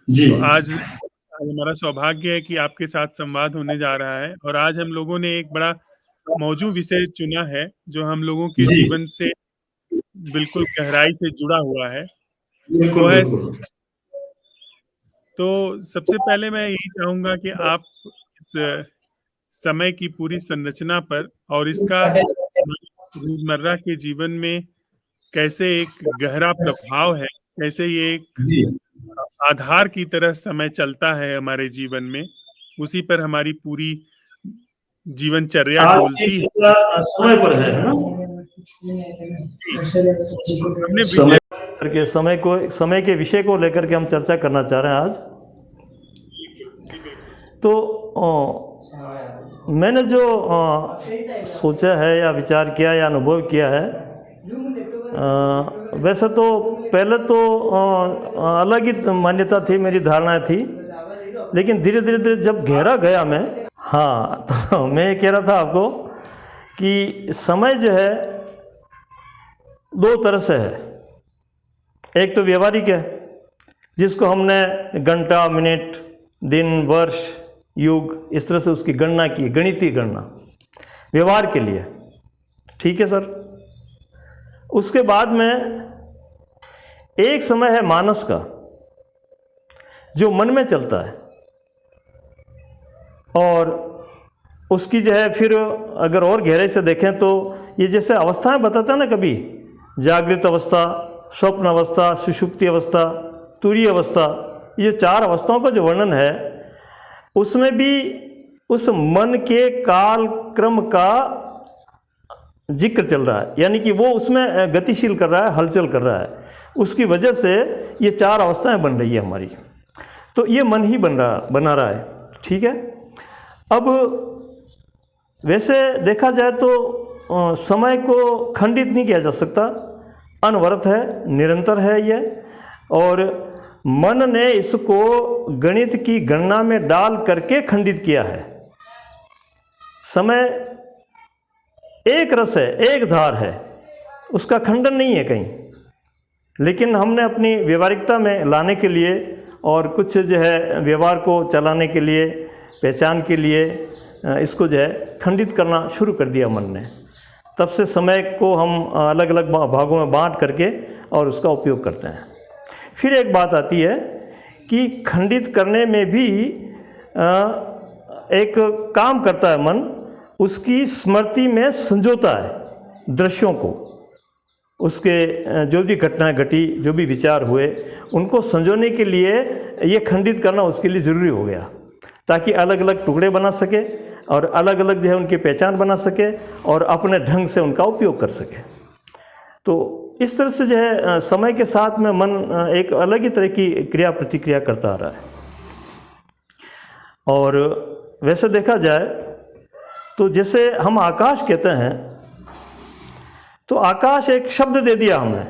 जी। तो आज हमारा सौभाग्य है कि आपके साथ संवाद होने जा रहा है और आज हम लोगों ने एक बड़ा मौजू विषय चुना है जो हम लोगों के जी। जीवन से बिल्कुल गहराई से जुड़ा हुआ है। वो बिल्कुल, है बिल्कुल। तो सबसे पहले मैं यही चाहूंगा कि आप इस समय की पूरी संरचना पर और इसका रोजमर्रा के जीवन में कैसे एक गहरा प्रभाव है, कैसे ये एक जी। आधार की तरह समय चलता है हमारे जीवन में, उसी पर हमारी पूरी जीवनचर्या आज की डोलती है। चर्चा समय पर है ना? जी, हमने समय विषय करके समय के विषय को लेकर के हम चर्चा करना चाह रहे हैं आज। जी बिल्कुल। तो मैंने जो सोचा है या विचार किया या अनुभव किया है, वैसे तो पहले तो अलग ही मान्यता थी, मेरी धारणाएं थी, लेकिन धीरे धीरे धीरे जब गहरा गया मैं, हाँ, तो मैं ये कह रहा था आपको कि समय जो है दो तरह से है। एक तो व्यवहारिक है, जिसको हमने घंटा, मिनट, दिन, वर्ष, युग इस तरह से उसकी गणना की, गणितीय गणना व्यवहार के लिए, ठीक है सर। उसके बाद में एक समय है मानस का, जो मन में चलता है, और उसकी जो है फिर अगर और गहराई से देखें तो ये जैसे अवस्थाएं बताता है ना, कभी जागृत अवस्था, स्वप्न अवस्था, सुषुप्ति अवस्था, तुरीय अवस्था, ये चार अवस्थाओं का जो वर्णन है उसमें भी उस मन के काल क्रम का जिक्र चल रहा है, यानी कि वो उसमें गतिशील कर रहा है, हलचल कर रहा है। उसकी वजह से ये चार अवस्थाएं बन रही है हमारी, तो ये मन ही बना रहा है, ठीक है। अब वैसे देखा जाए तो समय को खंडित नहीं किया जा सकता, अनवरत है, निरंतर है ये, और मन ने इसको गणित की गणना में डाल करके खंडित किया है। समय एक रस है, एक धार है, उसका खंडन नहीं है कहीं, लेकिन हमने अपनी व्यवहारिकता में लाने के लिए और कुछ जो है व्यवहार को चलाने के लिए, पहचान के लिए इसको जो है खंडित करना शुरू कर दिया मन ने। तब से समय को हम अलग अलग भागों में बांट करके और उसका उपयोग करते हैं। फिर एक बात आती है कि खंडित करने में भी एक काम करता है मन, उसकी स्मृति में संजोता है दृश्यों को, उसके जो भी घटनाएं घटी, जो भी विचार हुए, उनको संजोने के लिए ये खंडित करना उसके लिए ज़रूरी हो गया, ताकि अलग अलग टुकड़े बना सके और अलग अलग जो है उनकी पहचान बना सके और अपने ढंग से उनका उपयोग कर सके। तो इस तरह से जो है समय के साथ में मन एक अलग ही तरह की क्रिया प्रतिक्रिया करता आ रहा है। और वैसे देखा जाए तो जैसे हम आकाश कहते हैं, तो आकाश एक शब्द दे दिया हमने।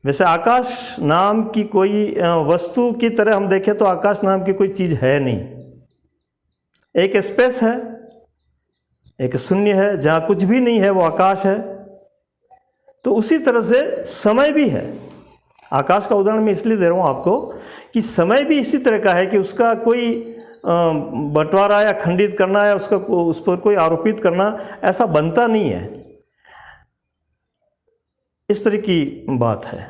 वैसे आकाश नाम की कोई वस्तु की तरह हम देखें तो आकाश नाम की कोई चीज़ है नहीं, एक स्पेस है, एक शून्य है, जहाँ कुछ भी नहीं है वो आकाश है। तो उसी तरह से समय भी है। आकाश का उदाहरण मैं इसलिए दे रहा हूँ आपको कि समय भी इसी तरह का है कि उसका कोई बंटवारा या खंडित करना या उस पर कोई आरोपित करना ऐसा बनता नहीं है। इस तरह की बात है।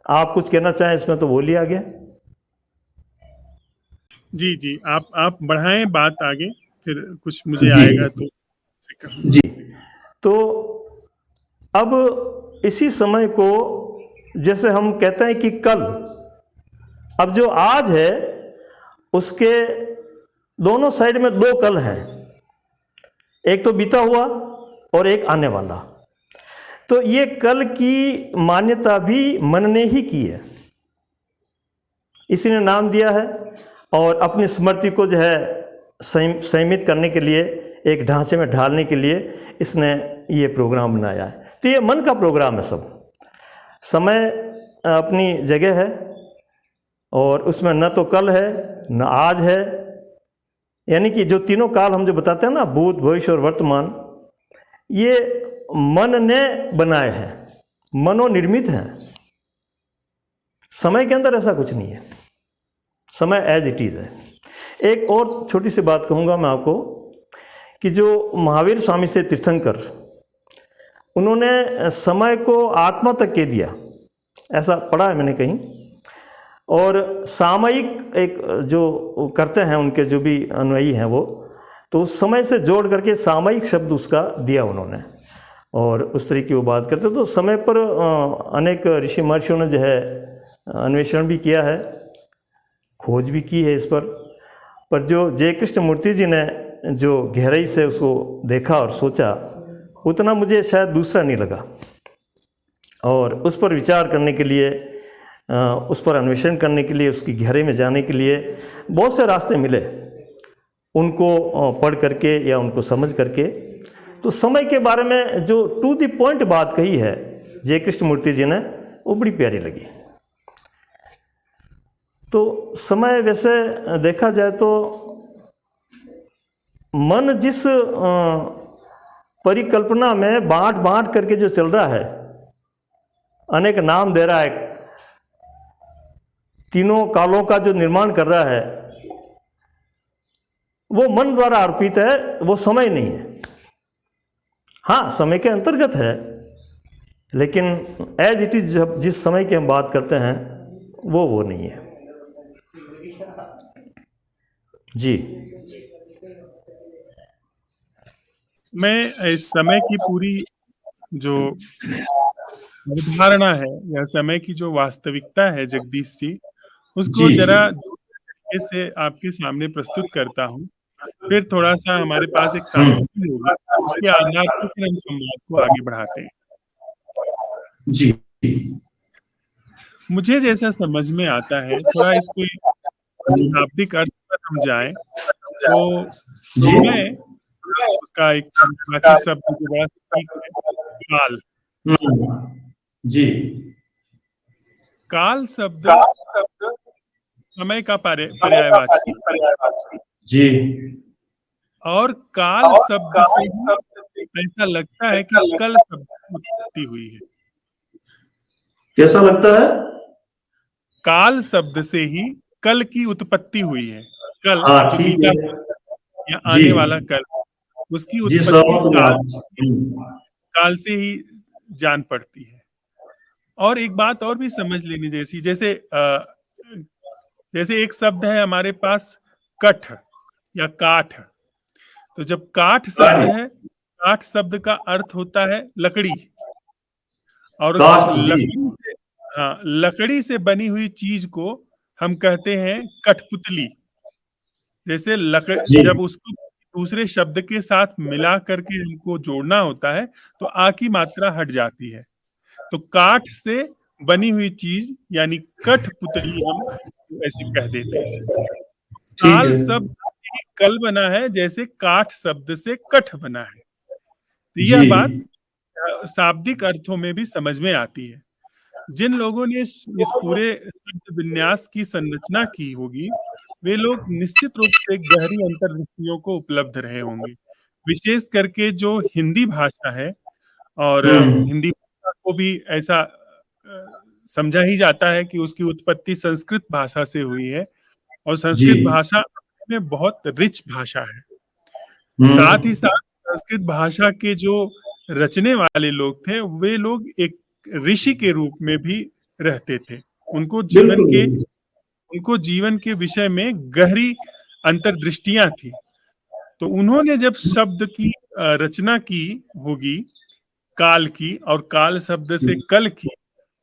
आप कुछ कहना चाहें इसमें तो बोलिए आगे। जी जी, आप बढ़ाएं बात आगे, फिर कुछ मुझे जी आएगा तो कहूँगा। जी। तो अब इसी समय को जैसे हम कहते हैं कि कल, अब जो आज है उसके दोनों साइड में दो कल हैं, एक तो बीता हुआ और एक आने वाला। तो ये कल की मान्यता भी मन ने ही की है, इसी ने नाम दिया है और अपनी स्मृति को जो है संयमित करने के लिए, एक ढांचे में ढालने के लिए इसने ये प्रोग्राम बनाया है। तो ये मन का प्रोग्राम है सब। समय अपनी जगह है और उसमें न तो कल है न आज है, यानी कि जो तीनों काल हम जो बताते हैं ना, भूत, भविष्य और वर्तमान, ये मन ने बनाए हैं, मनोनिर्मित हैं। समय के अंदर ऐसा कुछ नहीं है, समय एज इट इज़ है। एक और छोटी सी बात कहूँगा मैं आपको कि जो महावीर स्वामी से तीर्थंकर, उन्होंने समय को आत्मा तक कह दिया, ऐसा पढ़ा है मैंने कहीं। और सामयिक एक जो करते हैं उनके जो भी अनुयायी हैं वो, तो उस समय से जोड़ करके सामयिक शब्द उसका दिया उन्होंने, और उस तरीके की वो बात करते। तो समय पर अनेक ऋषि महर्षियों ने जो है अन्वेषण भी किया है, खोज भी की है इस पर जो जय कृष्ण मूर्ति जी ने जो गहराई से उसको देखा और सोचा, उतना मुझे शायद दूसरा नहीं लगा। और उस पर विचार करने के लिए, उस पर अन्वेषण करने के लिए, उसकी गहराई में जाने के लिए बहुत से रास्ते मिले उनको पढ़ करके या उनको समझ करके। तो समय के बारे में जो टू द पॉइंट बात कही है जय कृष्ण मूर्ति जी ने, वो बड़ी प्यारी लगी। तो समय वैसे देखा जाए तो मन जिस परिकल्पना में बांट बांट करके जो चल रहा है, अनेक नाम दे रहा है, तीनों कालों का जो निर्माण कर रहा है, वो मन द्वारा अर्पित है, वो समय नहीं है। हाँ, समय के अंतर्गत है, लेकिन एज इट इज जिस समय की हम बात करते हैं वो नहीं है जी। मैं इस समय की पूरी जो अवधारणा है या समय की जो वास्तविकता है जगदीश जी, उसको जी जरा तरीके से आपके सामने प्रस्तुत करता हूँ। फिर थोड़ा सा हमारे पास एक सामग्री होगी, उसके आधार पर फिर हम संवाद को आगे बढ़ाते हैं। जी मुझे जैसा समझ में आता है, थोड़ा इसके शाब्दिक अर्थ पर हम जाएं तो जी समय उसका एक प्राची शब्द जो बड़ा ठीक है, काल। जी काल शब्द समय का पर्यायवाची है। जी और काल शब्द से ही ऐसा लगता है कि कल शब्द की उत्पत्ति हुई है। कैसा लगता है? काल शब्द से ही कल की उत्पत्ति हुई है। कल हाँ जो ठीक बीता है या जी आने वाला कल, उसकी जी उत्पत्ति सहमत हूँ काल से ही जान पड़ती है। और एक बात और भी समझ लेनी जैसी, जैसे एक शब्द है हमारे पास कठ या काठ। तो जब काठ शब्द है, काठ शब्द का अर्थ होता है लकड़ी, और काष्ठ जी लकड़ी से, हाँ, लकड़ी से बनी हुई चीज को हम कहते हैं कठपुतली। जैसे जी जब उसको दूसरे शब्द के साथ मिला करके हमको जोड़ना होता है तो आ की मात्रा हट जाती है। तो काठ से बनी हुई चीज यानी कठपुतली हम ऐसे कह देते हैं। ठीक काल है शब्द ही कल बना है, जैसे काठ शब्द से कठ बना है। तो जी यह बात शाब्दिक अर्थों में भी समझ में आती है। जिन लोगों ने इस पूरे शब्द विन्यास की संरचना की होगी, वे लोग निश्चित रूप से गहरी अंतर्दृष्टियों को उपलब्ध रहे होंगे। विशेष करके जो हिंदी भाषा है, और हम्म हिंदी भाषा को भी ऐसा समझा ही जाता है कि उसकी उत्पत्ति संस्कृत भाषा से हुई है, और जी संस्कृत भाषा में बहुत रिच भाषा है। साथ ही हम्म साथ संस्कृत भाषा के जो रचने वाले लोग थे, वे लोग एक ऋषि के रूप में भी रहते थे। उनको बिल्कुल जीवन के विषय में गहरी अंतर्दृष्टियां थी। तो उन्होंने जब शब्द की रचना की होगी, काल की, और काल शब्द से कल की,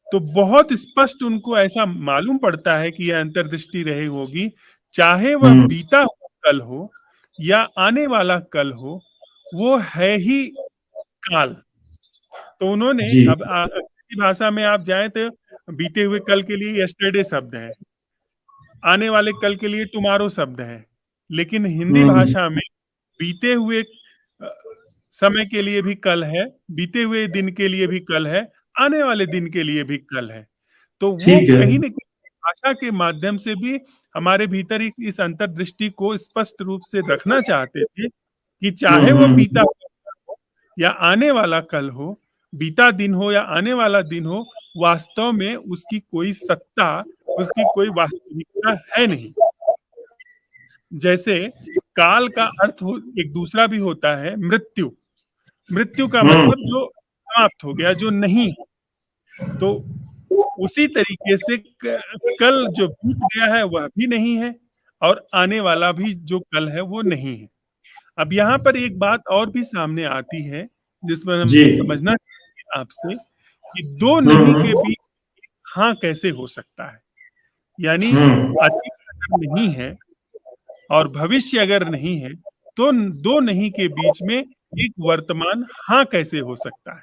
तो बहुत स्पष्ट उनको ऐसा मालूम पड़ता है कि यह अंतर्दृष्टि रही होगी, चाहे वह हम्म बीता हुआ कल हो या आने वाला कल हो, वो है ही काल। तो उन्होंने जी अब अंग्रेजी भाषा में आप जाएं तो बीते हुए कल के लिए यस्टरडे शब्द है, आने वाले कल के लिए टुमारो शब्द है। लेकिन हिंदी हम्म भाषा में बीते हुए समय के लिए भी कल है, बीते हुए दिन के लिए भी कल है, आने वाले दिन के लिए भी कल है। तो वो ठीक है कहीं न कहीं भाषा के माध्यम से भी हमारे भीतर इस अंतर्दृष्टि को स्पष्ट रूप से रखना चाहते थे कि चाहे वो बीता हुआ कल हो या आने वाला कल हो, बीता दिन हो या आने वाला दिन हो, वास्तव में उसकी कोई सत्ता, उसकी कोई वास्तविकता है नहीं। जैसे काल का अर्थ एक दूसरा भी होता है, मृत्यु। मृत्यु का मतलब जो समाप्त हो गया, जो नहीं है। तो उसी तरीके से कल जो बीत गया है वह भी नहीं है, और आने वाला भी जो कल है वो नहीं है। अब यहाँ पर एक बात और भी सामने आती है, जिस पर हम जी समझना चाहेंगे आपसे, कि दो नहीं के बीच हाँ कैसे हो सकता है। यानी अतीत अगर नहीं है और भविष्य अगर नहीं है, तो दो नहीं के बीच में एक वर्तमान हाँ कैसे हो सकता है।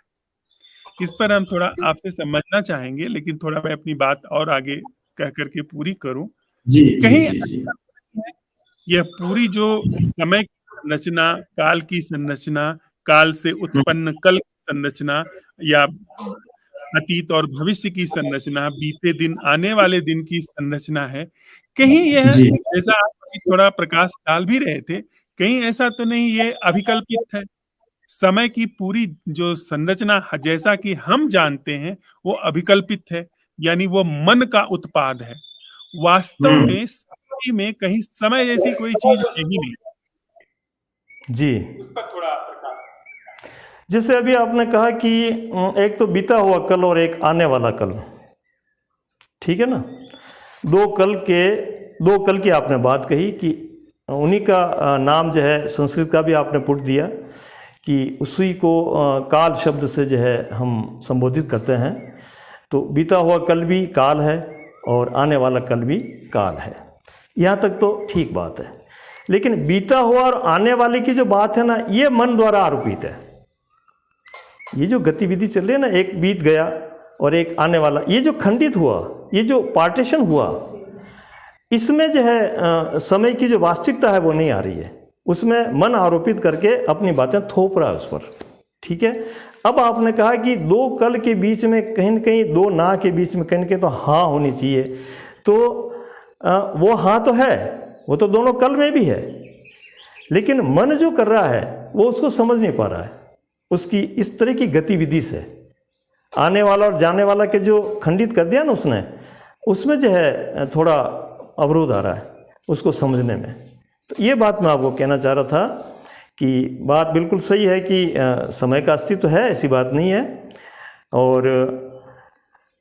इस पर हम थोड़ा आपसे समझना चाहेंगे, लेकिन थोड़ा मैं अपनी बात और आगे कह करके पूरी करूं। जी जी कहीं जी जी यह पूरी जो समय की संरचना, काल की संरचना, काल से उत्पन्न कल की संरचना, या अतीत और भविष्य की संरचना, बीते दिन आने वाले दिन की संरचना है, कहीं यह, जी जैसा आप अभी थोड़ा प्रकाश डाल भी रहे थे, कहीं ऐसा तो नहीं ये अभिकल्पित है? समय की पूरी जो संरचना जैसा कि हम जानते हैं वो अभिकल्पित है, यानी वो मन का उत्पाद है। वास्तव में सृष्टि में कहीं समय जैसी कोई चीज है ही नहीं। जी, उस पर थोड़ा प्रकाश। जैसे अभी आपने कहा कि एक तो बीता हुआ कल और एक आने वाला कल, ठीक है ना। दो कल की आपने बात कही कि उन्हीं का नाम जो है संस्कृत का भी आपने पुट दिया कि उसी को काल शब्द से जो है हम संबोधित करते हैं। तो बीता हुआ कल भी काल है और आने वाला कल भी काल है। यहाँ तक तो ठीक बात है, लेकिन बीता हुआ और आने वाले की जो बात है ना, ये मन द्वारा आरोपित है। ये जो गतिविधि चल रही है ना, एक बीत गया और एक आने वाला, ये जो खंडित हुआ, ये जो पार्टीशन हुआ, इसमें जो है समय की जो वास्तविकता है वो नहीं आ रही है। उसमें मन आरोपित करके अपनी बातें थोप रहा है उस पर, ठीक है। अब आपने कहा कि दो कल के बीच में कहीं न कहीं, दो ना के बीच में कहीं न कहीं तो हाँ होनी चाहिए। तो वो हाँ तो है, वो तो दोनों कल में भी है, लेकिन मन जो कर रहा है वो उसको समझ नहीं पा रहा है। उसकी इस तरह की गतिविधि से आने वाला और जाने वाला के जो खंडित कर दिया ना उसने, उसमें जो है थोड़ा अवरोध आ रहा है उसको समझने में। तो ये बात मैं आपको कहना चाह रहा था कि बात बिल्कुल सही है कि समय का अस्तित्व है, ऐसी बात नहीं है। और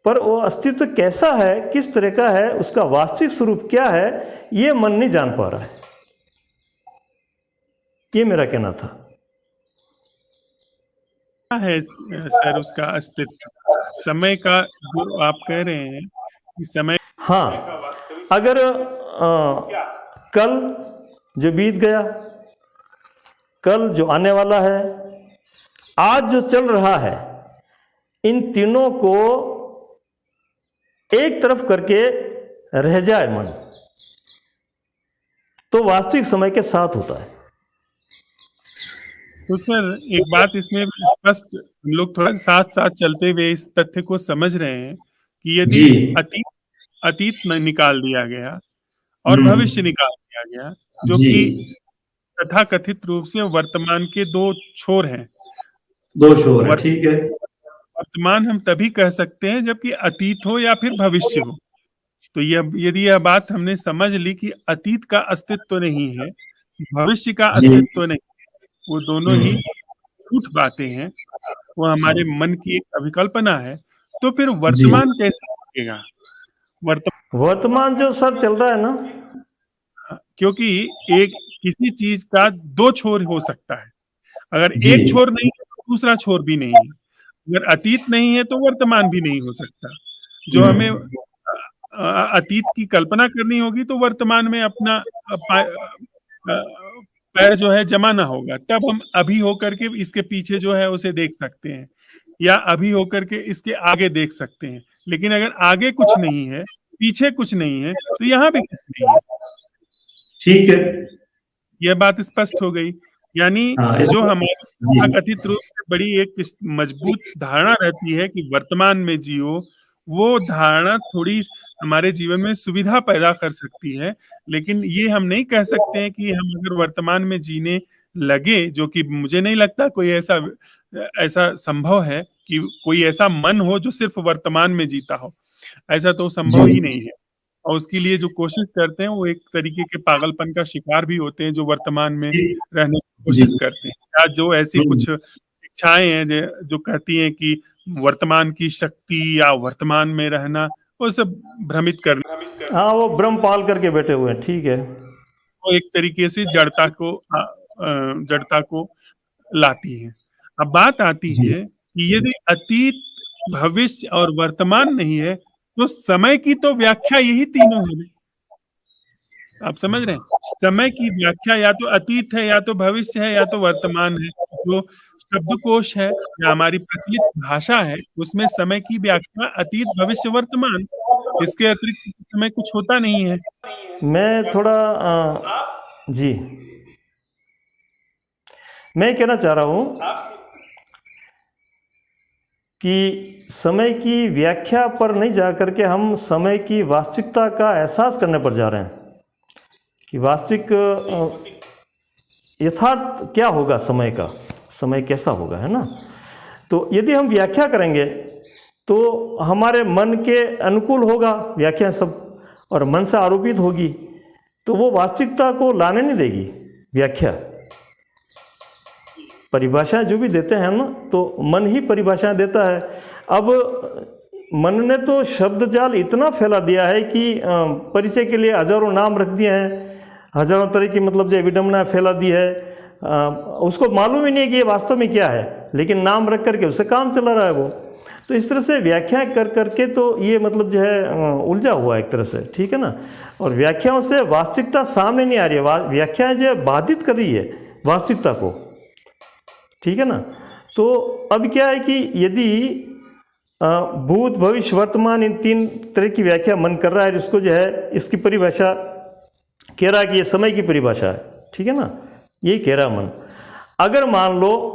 पर वो अस्तित्व कैसा है, किस तरह का है, उसका वास्तविक स्वरूप क्या है, ये मन नहीं जान पा रहा है। ये मेरा कहना था। क्या है सर उसका अस्तित्व? समय का जो आप कह रहे हैं कि समय हाँ, अगर कल जो बीत गया, कल जो आने वाला है, आज जो चल रहा है, इन तीनों को एक तरफ करके रह जाए मन, तो वास्तविक समय के साथ होता है। तो सर एक बात इसमें स्पष्ट, हम लोग थोड़ा साथ साथ चलते हुए इस तथ्य को समझ रहे हैं कि यदि जी अतीत में निकाल दिया गया और भविष्य निकाल दिया गया, जो जी कि तथाकथित रूप से वर्तमान के दो छोर हैं। दो शोर है, वर्त- ठीक है। वर्तमान हम तभी कह सकते हैं जबकि अतीत हो या फिर भविष्य हो। तो यदि यह बात हमने समझ ली कि अतीत का अस्तित्व तो नहीं है, भविष्य का जी अस्तित्व तो नहीं, वो दोनों ही झूठ बातें हैं, वो हमारे मन की एक अभिकल्पना है, तो फिर जी वर्तमान कैसे लगेगा? वर्तमान जो सर चल रहा है ना, क्योंकि एक किसी चीज का दो छोर हो सकता है। अगर जी एक छोर नहीं है तो दूसरा छोर भी नहीं है। अगर अतीत नहीं है तो वर्तमान भी नहीं हो सकता। जो हमें अतीत की कल्पना करनी होगी तो वर्तमान में अपना पैर जो है जमाना होगा, तब हम अभी होकर के इसके पीछे जो है उसे देख सकते हैं, या अभी होकर के इसके आगे देख सकते हैं। लेकिन अगर आगे कुछ नहीं है, पीछे कुछ नहीं है, तो यहाँ भी कुछ नहीं है। ठीक है। यह बात स्पष्ट हो गई। यानी हाँ जो इसको हमारी जी कथित रूप से बड़ी एक मजबूत धारणा रहती है कि वर्तमान में जियो, वो धारणा थोड़ी हमारे जीवन में सुविधा पैदा कर सकती है, लेकिन ये हम नहीं कह सकते हैं कि हम अगर वर्तमान में जीने लगे, जो कि मुझे नहीं लगता कोई ऐसा ऐसा संभव है कि कोई ऐसा मन हो जो सिर्फ वर्तमान में जीता हो, ऐसा तो संभव ही नहीं है। और उसके लिए जो कोशिश करते हैं वो एक तरीके के पागलपन का शिकार भी होते हैं, जो वर्तमान में जी रहने की जी कोशिश करते हैं, या जो ऐसी हम्म, कुछ इच्छाएं हैं जो कहती हैं कि वर्तमान की शक्ति या वर्तमान में रहना, वो सब भ्रमित करना, हाँ, वो भ्रम पाल करके बैठे हुए हैं, ठीक है। वो एक तरीके से जड़ता को लाती है। अब बात आती जी है कि यदि अतीत, भविष्य और वर्तमान नहीं है, तो समय की तो व्याख्या यही तीनों है। आप समझ रहे हैं? समय की व्याख्या या तो अतीत है, या तो भविष्य है, या तो वर्तमान है। जो शब्दकोश है या हमारी प्रचलित भाषा है, उसमें समय की व्याख्या अतीत, भविष्य, वर्तमान, इसके अतिरिक्त समय कुछ होता नहीं है। मैं थोड़ा जी, मैं कहना चाह रहा हूँ कि समय की व्याख्या पर नहीं जा करके हम समय की वास्तविकता का एहसास करने पर जा रहे हैं कि वास्तविक यथार्थ क्या होगा समय का, समय कैसा होगा, है ना। तो यदि हम व्याख्या करेंगे तो हमारे मन के अनुकूल होगा व्याख्या सब, और मन से आरोपित होगी, तो वो वास्तविकता को लाने नहीं देगी व्याख्या। परिभाषाएं जो भी देते हैं ना, तो मन ही परिभाषाएं देता है। अब मन ने तो शब्द जाल इतना फैला दिया है कि परिचय के लिए हजारों नाम रख दिए हैं, हजारों तरह की मतलब जो विडम्बना फैला दी है। उसको मालूम ही नहीं है कि ये वास्तव में क्या है, लेकिन नाम रख करके उससे काम चला रहा है वो। तो इस तरह से व्याख्याएं कर करके तो ये मतलब जो है उलझा हुआ है एक तरह से, ठीक है ना। और व्याख्याओं से वास्तविकता सामने नहीं आ रही है, व्याख्याएं जो है बाधित कर रही है वास्तविकता को, ठीक है ना। तो अब क्या है कि यदि भूत, भविष्य, वर्तमान, इन तीन तरह की व्याख्या मन कर रहा है, इसको जो है इसकी परिभाषा कह रहा है कि ये समय की परिभाषा है, ठीक है ना, यही कह रहा मन। अगर मान लो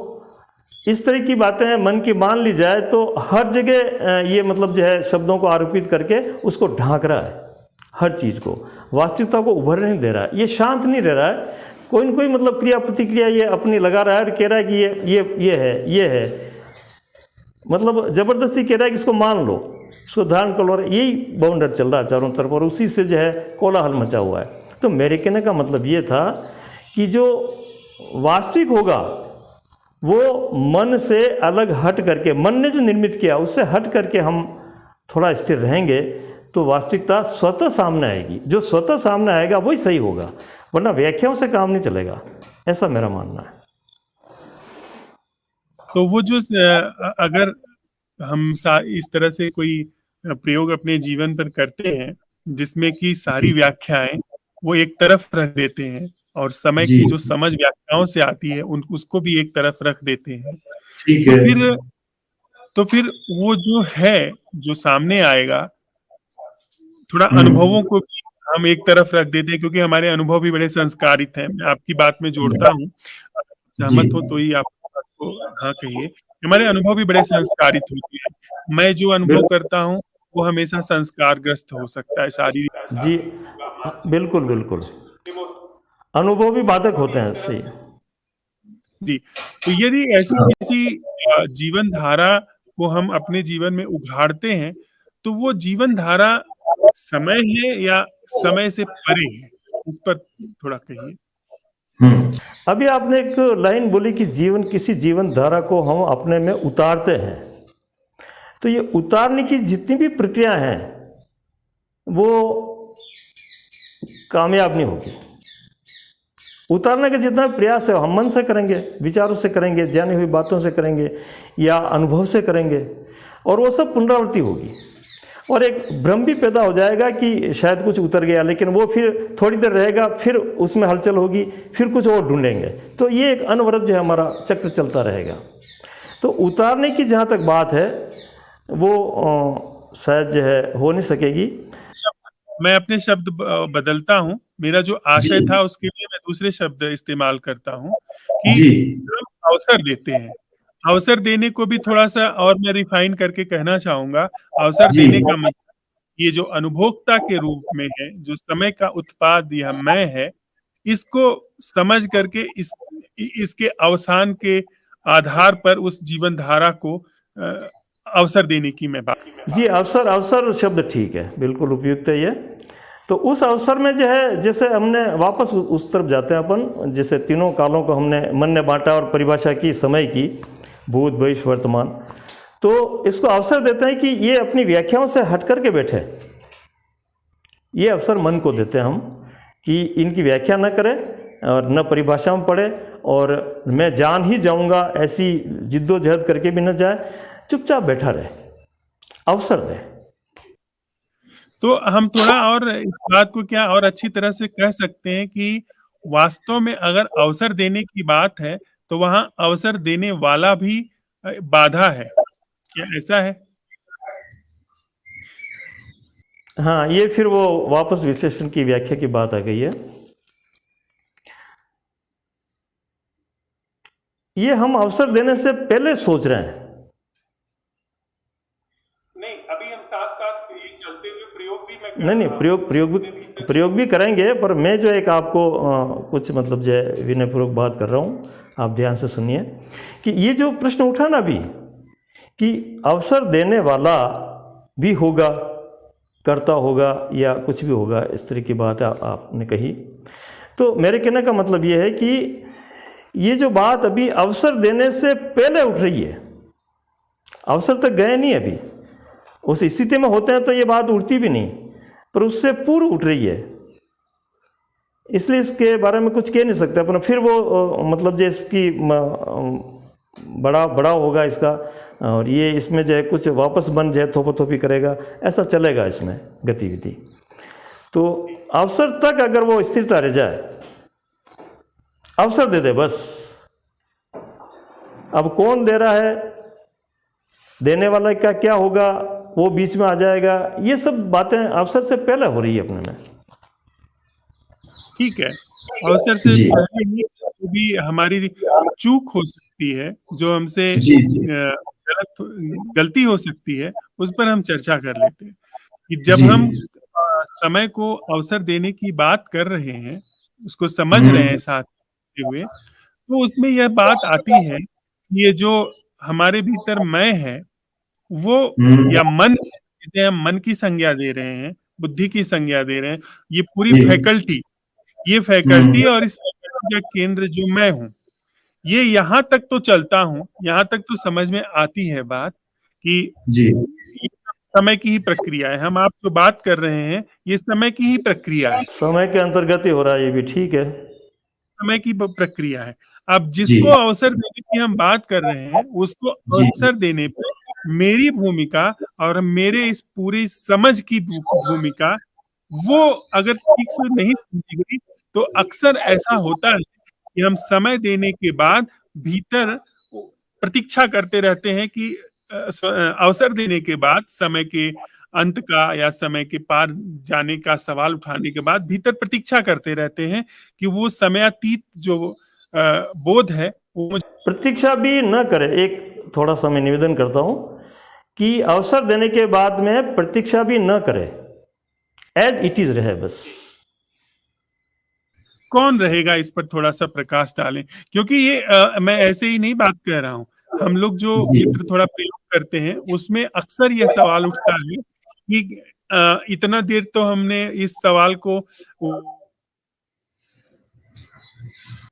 इस तरह की बातें मन की मान ली जाए तो हर जगह ये मतलब जो है शब्दों को आरोपित करके उसको ढांक रहा है, हर चीज़ को, वास्तविकता को उभर नहीं दे रहा है, ये शांत नहीं रह रहा है। कोई न कोई मतलब क्रिया प्रतिक्रिया ये अपनी लगा रहा है और कह रहा है कि ये है, मतलब ज़बरदस्ती कह रहा है कि इसको मान लो, इसको धारण कर लो। यही बाउंडर चल रहा है चारों तरफ, और उसी से जो है कोलाहल मचा हुआ है। तो मेरे कहने का मतलब ये था कि जो वास्तविक होगा वो मन से अलग हट करके, मन ने जो निर्मित किया उससे हट करके हम थोड़ा स्थिर रहेंगे तो वास्तविकता स्वतः सामने आएगी। जो स्वतः सामने आएगा वही सही होगा, वरना व्याख्याओं से काम नहीं चलेगा, ऐसा मेरा मानना है। तो वो जो अगर हम इस तरह से कोई प्रयोग अपने जीवन पर करते हैं जिसमें कि सारी व्याख्याएं वो एक तरफ रख देते हैं, और समय जी की जो समझ व्याख्याओं से आती है उसको भी एक तरफ रख देते हैं, ठीक तो है। फिर वो जो है, जो सामने आएगा, थोड़ा हम्म, अनुभवों को भी हम एक तरफ रख देते हैं, क्योंकि हमारे अनुभव भी बड़े संस्कारित हैं। मैं आपकी बात में जोड़ता हूँ, जी सहमत हो तो ही आप बात को हाँ कहिए। हमारे अनुभव भी बड़े संस्कारित होते हैं। मैं जो अनुभव बिल- करता हूँ वो हमेशा संस्कारग्रस्त हो सकता है, शारीरिक। जी बिल्कुल बिल्कुल, अनुभव भी बाधक होते हैं, सही। जी, तो यदि ऐसी किसी जीवन धारा को हम अपने जीवन में उघाड़ते हैं, तो वो जीवन धारा समय है या समय से परे है, उस पर थोड़ा कहिए। हम्म, अभी आपने एक लाइन बोली कि किसी जीवन धारा को हम अपने में उतारते हैं, तो ये उतारने की जितनी भी प्रक्रिया हैं वो कामयाब नहीं होगी। उतारने का जितना प्रयास है हम मन से करेंगे, विचारों से करेंगे, जानी हुई बातों से करेंगे या अनुभव से करेंगे, और वो सब पुनरावृत्ति होगी, और एक भ्रम भी पैदा हो जाएगा कि शायद कुछ उतर गया, लेकिन वो फिर थोड़ी देर रहेगा, फिर उसमें हलचल होगी, फिर कुछ और ढूंढेंगे। तो ये एक अनवरत जो है हमारा चक्र चलता रहेगा। तो उतारने की जहाँ तक बात है वो शायद जो है हो नहीं सकेगी। मैं अपने शब्द बदलता हूँ। मेरा जो आशय जी था उसके लिए मैं दूसरे शब्द इस्तेमाल करता हूँ कि जी हम अवसर देते हैं। अवसर देने को भी थोड़ा सा और मैं रिफाइन करके कहना चाहूंगा। अवसर जी देने का मतलब ये जो अनुभोक्ता के रूप में है, जो समय का उत्पाद यह मैं है, इसको समझ करके इसके अवसान के आधार पर उस जीवन धारा को अवसर देने की मैं बात। जी, अवसर अवसर शब्द ठीक है, बिल्कुल उपयुक्त है ये। तो उस अवसर में जो है, जैसे हमने वापस उस तरफ जाते हैं अपन, जैसे तीनों कालों को हमने मन ने बांटा और परिभाषा की समय की, भूत भविष्य वर्तमान। तो इसको अवसर देते हैं कि ये अपनी व्याख्याओं से हट करके बैठे। ये अवसर मन को देते हैं हम कि इनकी व्याख्या न करें और न परिभाषा में पढ़े, और मैं जान ही जाऊंगा ऐसी जिद्दोजहद करके भी न जाए, चुपचाप बैठा रहे, अवसर दे। तो हम थोड़ा और इस बात को क्या और अच्छी तरह से कह सकते हैं कि वास्तव में अगर अवसर देने की बात है तो वहां अवसर देने वाला भी बाधा है, क्या ऐसा है? हाँ, ये फिर वो वापस विशेषण की व्याख्या की बात आ गई है। ये हम अवसर देने से पहले सोच रहे हैं। नहीं, अभी हम साथ साथ ये चलते हुए प्रयोग भी नहीं, प्रयोग भी करेंगे, पर मैं जो एक आपको कुछ मतलब जो है विनयपूर्वक बात कर रहा हूँ, आप ध्यान से सुनिए कि ये जो प्रश्न उठा ना अभी कि अवसर देने वाला भी होगा, करता होगा या कुछ भी होगा, इस तरह की बात आपने कही। तो मेरे कहने का मतलब ये है कि ये जो बात अभी अवसर देने से पहले उठ रही है, अवसर तक गए नहीं अभी, उस स्थिति में होते हैं तो ये बात उठती भी नहीं, पर उससे पूर्व उठ रही है। इसलिए इसके बारे में कुछ कह नहीं सकते अपन। फिर वो मतलब जो इसकी बड़ा होगा इसका, और ये इसमें जो है कुछ वापस बन जाए, थोपी करेगा, ऐसा चलेगा इसमें गतिविधि। तो अवसर तक अगर वो स्थिरता रह जाए, अवसर दे दे बस। अब कौन दे रहा है, देने वाला का क्या होगा, वो बीच में आ जाएगा, ये सब बातें अवसर से पहले हो रही है अपने में। ठीक है, अवसर से पहले भी हमारी चूक हो सकती है, जो हमसे गलती हो सकती है, उस पर हम चर्चा कर लेते हैं कि जब हम समय को अवसर देने की बात कर रहे हैं, उसको समझ रहे हैं साथ हुए, तो उसमें यह बात आती है कि ये जो हमारे भीतर मैं है, वो या मन, जिसे हम मन की संज्ञा दे रहे हैं, बुद्धि की संज्ञा दे रहे हैं, ये पूरी फैकल्टी, ये फैकल्टी और इस फैकल्टी का केंद्र जो मैं हूँ, ये यहाँ तक तो चलता हूँ, यहाँ तक तो समझ में आती है बात कि ये समय की ही प्रक्रिया है। हम आप जो बात कर रहे हैं, ये समय की ही प्रक्रिया है, समय के अंतर्गत ही हो रहा है, ये भी ठीक है, समय की प्रक्रिया है। अब जिसको अवसर देने की हम बात कर रहे हैं, उसको अवसर देने पे मेरी भूमिका और मेरे इस पूरी समझ की भूमिका, वो अगर ठीक से नहीं समझी गई, तो अक्सर ऐसा होता है कि हम समय देने के बाद भीतर प्रतीक्षा करते रहते हैं कि अवसर देने के बाद, समय के अंत का या समय के पार जाने का सवाल उठाने के बाद भीतर प्रतीक्षा करते रहते हैं कि वो समयातीत जो बोध है वो मुझे। प्रतीक्षा भी न करे। एक थोड़ा सा मैं निवेदन करता हूँ कि अवसर देने के बाद में प्रतीक्षा भी न करे, एज इट इज रहे बस। कौन रहेगा, इस पर थोड़ा सा प्रकाश डालें, क्योंकि ये मैं ऐसे ही नहीं बात कर रहा हूँ। हम लोग जो मित्र थोड़ा प्रयोग करते हैं, उसमें अक्सर यह सवाल उठता है कि इतना देर तो हमने इस सवाल को।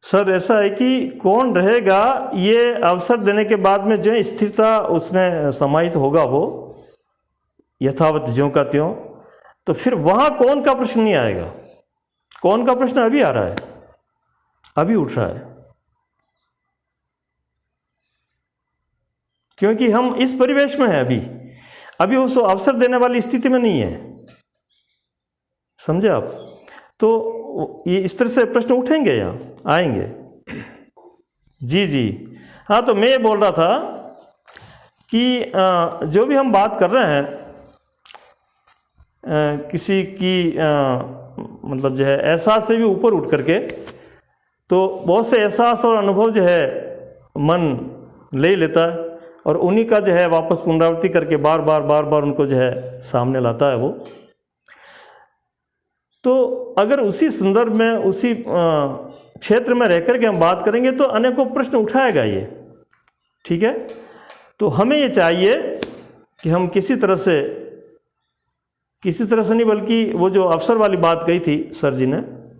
सर ऐसा है कि कौन रहेगा, ये अवसर देने के बाद में जो है स्थिरता उसमें समाहित होगा, वो यथावत ज्यों का त्यों, तो फिर वहां कौन का प्रश्न नहीं आएगा। कौन का प्रश्न अभी आ रहा है, अभी उठ रहा है, क्योंकि हम इस परिवेश में हैं अभी उस अवसर देने वाली स्थिति में नहीं है, समझे आप। तो ये इस तरह से प्रश्न उठेंगे, यहाँ आएंगे। जी हाँ, तो मैं ये बोल रहा था कि जो भी हम बात कर रहे हैं, किसी की मतलब जो है एहसास से भी ऊपर उठ करके, तो बहुत से एहसास और अनुभव जो है मन ले लेता है, और उन्हीं का जो है वापस पुनरावृत्ति करके बार बार उनको जो है सामने लाता है वो। तो अगर उसी संदर्भ में, उसी क्षेत्र में रह कर के हम बात करेंगे तो अनेकों प्रश्न उठाएगा ये, ठीक है। तो हमें ये चाहिए कि हम किसी तरह से नहीं, बल्कि वो जो अवसर वाली बात कही थी सर जी ने,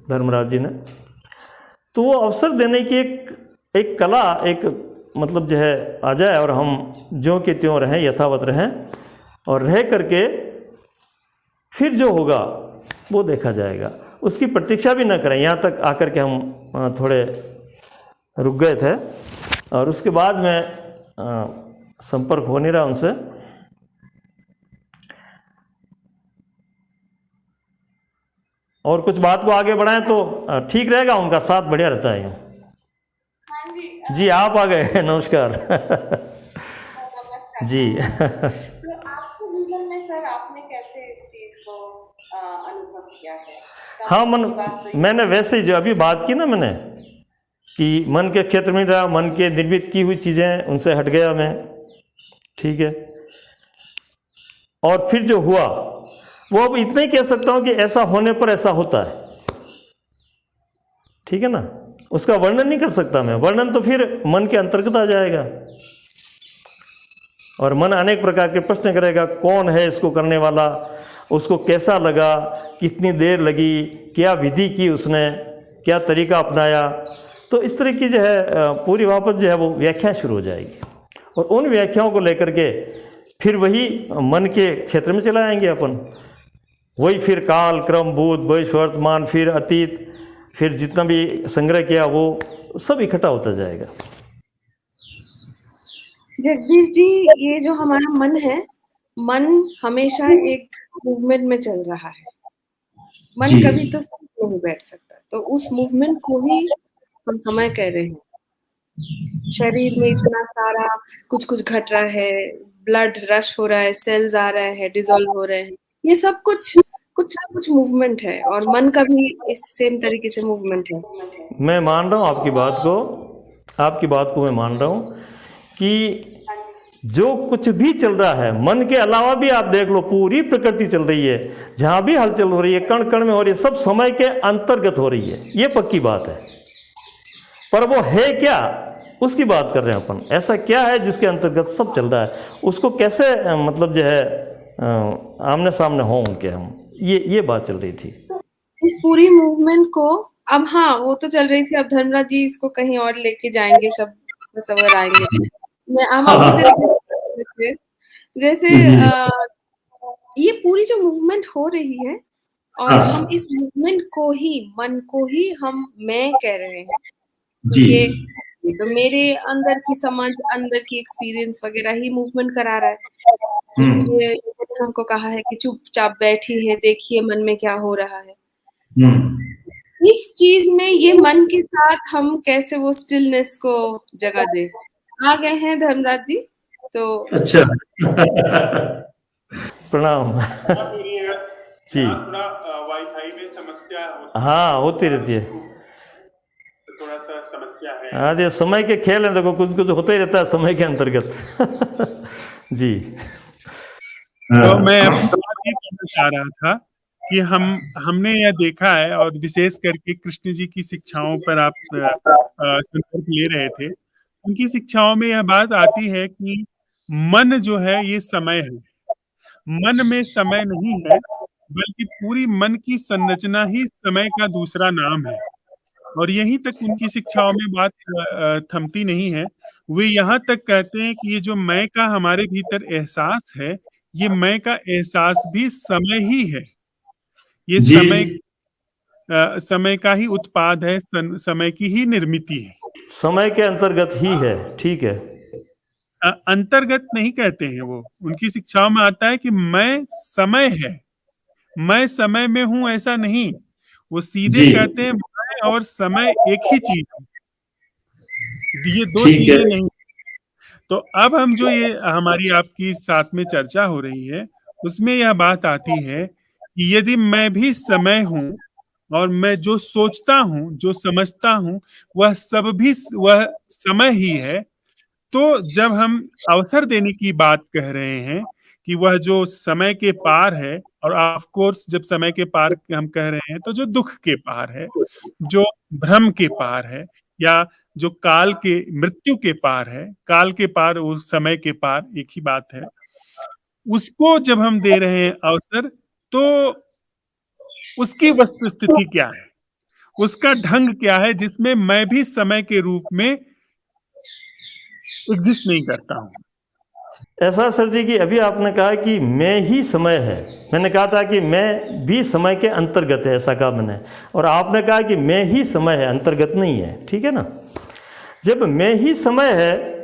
धर्मराज जी ने, तो वो अवसर देने की एक कला, एक मतलब जो है आ जाए और हम ज्यों के त्यों रहें, यथावत रहें, और रह करके फिर जो होगा वो देखा जाएगा। उसकी प्रतीक्षा भी ना करें। यहाँ तक आकर के हम थोड़े रुक गए थे और उसके बाद में संपर्क हो नहीं रहा उनसे। और कुछ बात को आगे बढ़ाएं तो ठीक रहेगा, उनका साथ बढ़िया रहता है। जी आप आ गए, नमस्कार। जी। तो आपके जीवन में सर आपने कैसे इस चीज को अनुभव किया है? हाँ, मैंने वैसे ही जो अभी बात की ना मैंने, कि मन के क्षेत्र में रहा, मन के निर्मित की हुई चीज़ें उनसे हट गया मैं, ठीक है। और फिर जो हुआ वो अब इतना ही कह सकता हूँ कि ऐसा होने पर ऐसा होता है, ठीक है ना। उसका वर्णन नहीं कर सकता मैं, वर्णन तो फिर मन के अंतर्गत आ जाएगा और मन अनेक प्रकार के प्रश्न करेगा। कौन है इसको करने वाला, उसको कैसा लगा, कितनी देर लगी, क्या विधि की उसने, क्या तरीका अपनाया। तो इस तरह की जो है पूरी वापस जो है वो व्याख्या शुरू हो जाएगी और उन व्याख्याओं को लेकर के फिर वही मन के क्षेत्र में चला आएंगे अपन। वही फिर काल क्रम भूत भविष्य वर्तमान फिर अतीत, फिर जितना भी संग्रह किया वो सब इकट्ठा होता जाएगा। जगदीश जी, ये जो हमारा मन है, मन हमेशा एक मूवमेंट में चल रहा है। मन कभी तो स्थिर नहीं बैठ सकता, तो उस मूवमेंट को ही हम समय कह रहे हैं। शरीर में इतना सारा कुछ कुछ घट रहा है, ब्लड रश हो रहा है, सेल्स आ रहे हैं, डिसॉल्व हो रहे हैं, ये सब कुछ ना कुछ मूवमेंट है और मन का भी इस सेम तरीके से मूवमेंट है। मैं मान रहा हूँ आपकी बात को मैं मान रहा हूँ कि जो कुछ भी चल रहा है मन के अलावा भी आप देख लो, पूरी प्रकृति चल रही है, जहाँ भी हलचल हो रही है, कण कण में हो रही है, सब समय के अंतर्गत हो रही है, ये पक्की बात है। पर वो है क्या, उसकी बात कर रहे हैं अपन। ऐसा क्या है जिसके अंतर्गत सब चल रहा है, उसको कैसे मतलब जो है आमने सामने हों उनके हम, ये बात चल रही थी। इस पूरी मूवमेंट को अब, हाँ वो तो चल रही थी, अब धर्मराज जी इसको कहीं और लेके जाएंगे, शब्द सवर आएंगे। मैं हम आपकी तरीके से जैसे ये पूरी जो मूवमेंट हो रही है और हम इस मूवमेंट को ही, मन को ही हम मैं कह रहे हैं। ये तो मेरे अंदर की समझ, अंदर की एक्सपीरियंस वगैरह ही मूवमेंट करा रहा है। इसलिए हमको कहा है कि चुपचाप बैठी है, देखिए मन में क्या हो रहा है। इस चीज में ये मन के साथ हम कैसे वो स्टिलनेस को जगह दे। आ गए हैं धर्मराज जी, तो अच्छा। प्रणाम। जी वाईफाई में समस्या हाँ होती रहती है, थोड़ा सा समस्या है। हाँ ये समय के खेल हैं, देखो कुछ कुछ होता ही रहता है समय के अंतर्गत। जी। तो मैं ये कहना चाह रहा था कि हमने यह देखा है और विशेष करके कृष्ण जी की शिक्षाओं पर आप संदर्भ ले रहे थे, उनकी शिक्षाओं में यह बात आती है कि मन जो है ये समय है। मन में समय नहीं है, बल्कि पूरी मन की संरचना ही समय का दूसरा नाम है। और यहीं तक उनकी शिक्षाओं में बात थमती नहीं है। वे यहाँ तक कहते हैं कि ये जो मैं का हमारे भीतर एहसास है, ये मैं का एहसास भी समय ही है। ये समय का ही उत्पाद है, समय की ही निर्मिति है, समय के अंतर्गत ही है, ठीक है। अंतर्गत नहीं कहते हैं वो। उनकी शिक्षाओं में आता है कि मैं समय है, मैं समय में हूं, ऐसा नहीं। वो सीधे कहते हैं मैं और समय एक ही चीज है, ये दो चीजें नहीं। तो अब हम जो ये हमारी आपकी साथ में चर्चा हो रही है, उसमें यह बात आती है कि यदि मैं भी समय हूं और मैं जो सोचता हूं, जो समझता हूं, वह सब भी वह समय ही है, तो जब हम अवसर देने की बात कह रहे हैं कि वह जो समय के पार है, और ऑफ कोर्स जब समय के पार हम कह रहे हैं तो जो दुख के पार है, जो भ्रम के पार है, या जो काल के मृत्यु के पार है, काल के पार, वो समय के पार, एक ही बात है, उसको जब हम दे रहे हैं अवसर, तो उसकी वस्तु स्थिति क्या है, उसका ढंग क्या है, जिसमें मैं भी समय के रूप में एग्जिस्ट नहीं करता हूं। ऐसा सर जी कि अभी आपने कहा कि मैं ही समय है, मैंने कहा था कि मैं भी समय के अंतर्गत है, ऐसा कहा मैंने, और आपने कहा कि मैं ही समय है, अंतर्गत नहीं है, ठीक है ना। जब मैं ही समय है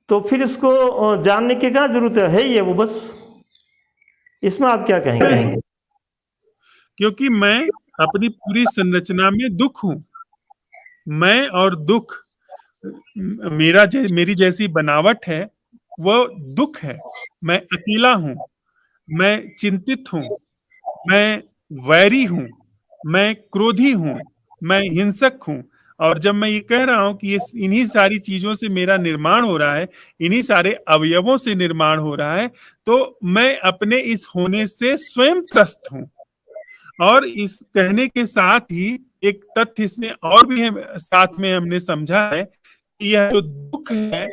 तो फिर इसको जानने की क्या जरूरत है ही है वो बस। इसमें आप क्या कहेंगे? क्योंकि मैं अपनी पूरी संरचना में दुख हूं। मैं और दुख, मेरी जैसी बनावट है, वो दुख है। मैं अकेला हूं, मैं चिंतित हूं, मैं वैरी हूं, मैं क्रोधी हूं, मैं हिंसक हूं। और जब मैं ये कह रहा हूं कि इन्हीं सारी चीजों से मेरा निर्माण हो रहा है, इन्हीं सारे अवयवों से निर्माण हो रहा है, तो मैं अपने इस होने से स्वयं त्रस्त हूं। और इस कहने के साथ ही एक तथ्य इसमें और भी है, साथ में हमने समझा है कि यह जो दुख है,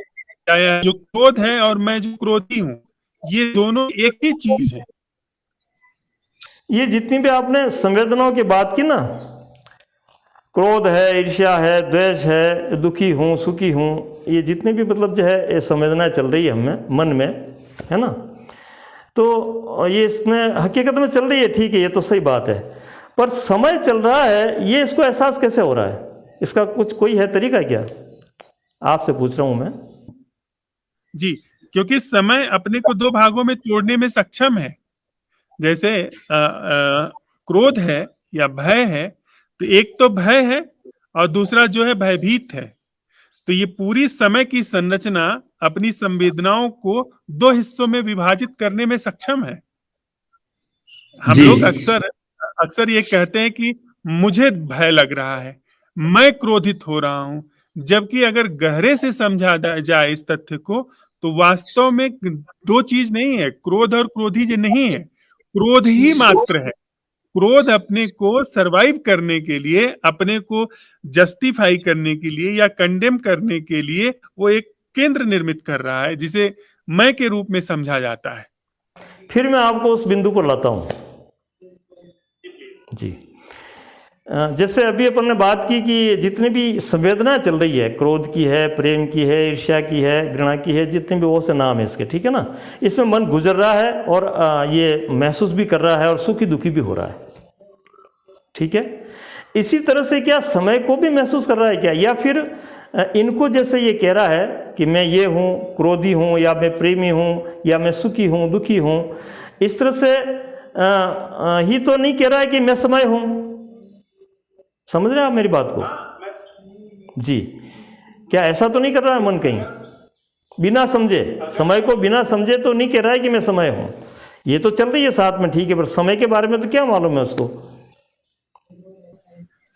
या यह जो क्रोध है, और मैं जो क्रोधी हूं, ये दोनों एक ही चीज है। ये जितनी भी आपने संवेदनाओं की बात की ना, क्रोध है, ईर्ष्या है, द्वेष है, दुखी हूँ, सुखी हूँ, ये जितनी भी मतलब जो है ये संवेदनाएं चल रही है हमें मन में, है ना, तो ये इसमें हकीकत में चल रही है, ठीक है, ये तो सही बात है। पर समय चल रहा है, ये इसको एहसास कैसे हो रहा है? इसका कुछ कोई है तरीका क्या? आपसे पूछ रहा हूँ मैं। जी, क्योंकि समय अपने को दो भागों में तोड़ने में सक्षम है। जैसे क्रोध है या भय है, तो एक तो भय है और दूसरा जो है भयभीत है। तो ये पूरी समय की संरचना अपनी संवेदनाओं को दो हिस्सों में विभाजित करने में सक्षम है। हम जी। लोग अक्सर ये कहते हैं कि मुझे भय लग रहा है, मैं क्रोधित हो रहा हूं, जबकि अगर गहरे से समझा जाए इस तथ्य को, तो वास्तव में दो चीज नहीं है, क्रोध और क्रोधी नहीं है, क्रोध ही मात्र है। क्रोध अपने को सरवाइव करने के लिए, अपने को जस्टिफाई करने के लिए या कंडेम करने के लिए वो एक केंद्र निर्मित कर रहा है, जिसे मैं के रूप में समझा जाता है। फिर मैं आपको उस बिंदु पर लाता हूँ जी। जैसे अभी अपन ने बात की कि जितनी भी संवेदना चल रही है, क्रोध की है, प्रेम की है, ईर्ष्या की है, घृणा की है, जितने भी बहुत से नाम है इसके, ठीक है ना, इसमें मन गुजर रहा है और ये महसूस भी कर रहा है और सुखी दुखी भी हो रहा है, ठीक है। इसी तरह से क्या समय को भी महसूस कर रहा है क्या, या फिर इनको जैसे ये कह रहा है कि मैं ये हूँ, क्रोधी हूँ, या मैं प्रेमी हूँ, या मैं सुखी हूँ, दुखी हूँ, इस तरह से ही तो नहीं कह रहा है कि मैं समय हूँ। समझ रहे हैं आप मेरी बात को जी? क्या ऐसा तो नहीं कर रहा है मन कहीं बिना समझे, समय को बिना समझे तो नहीं कह रहा है कि मैं समय हूँ। ये तो चल रही है साथ में, ठीक है, पर समय के बारे में तो क्या मालूम है उसको?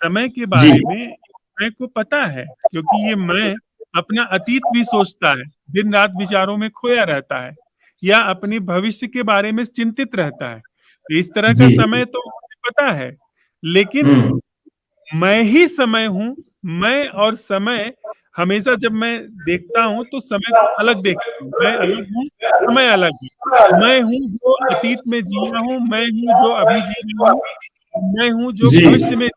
समय के बारे में मैं को पता है, क्योंकि ये मैं अपना अतीत भी सोचता है, दिन रात विचारों में खोया रहता है, या अपने भविष्य के बारे में चिंतित रहता है। तो इस तरह का जी। समय तो मुझे पता है, लेकिन हम्म। मैं ही समय हूँ। मैं और समय, हमेशा जब मैं देखता हूँ तो समय को अलग देखता हूँ। मैं अलग हूँ, समय अलग है। मैं हूँ जो अतीत में जिया हूँ, मैं हूँ जो अभी जी रहा हूँ, मैं हूँ जो जी। भविष्य में,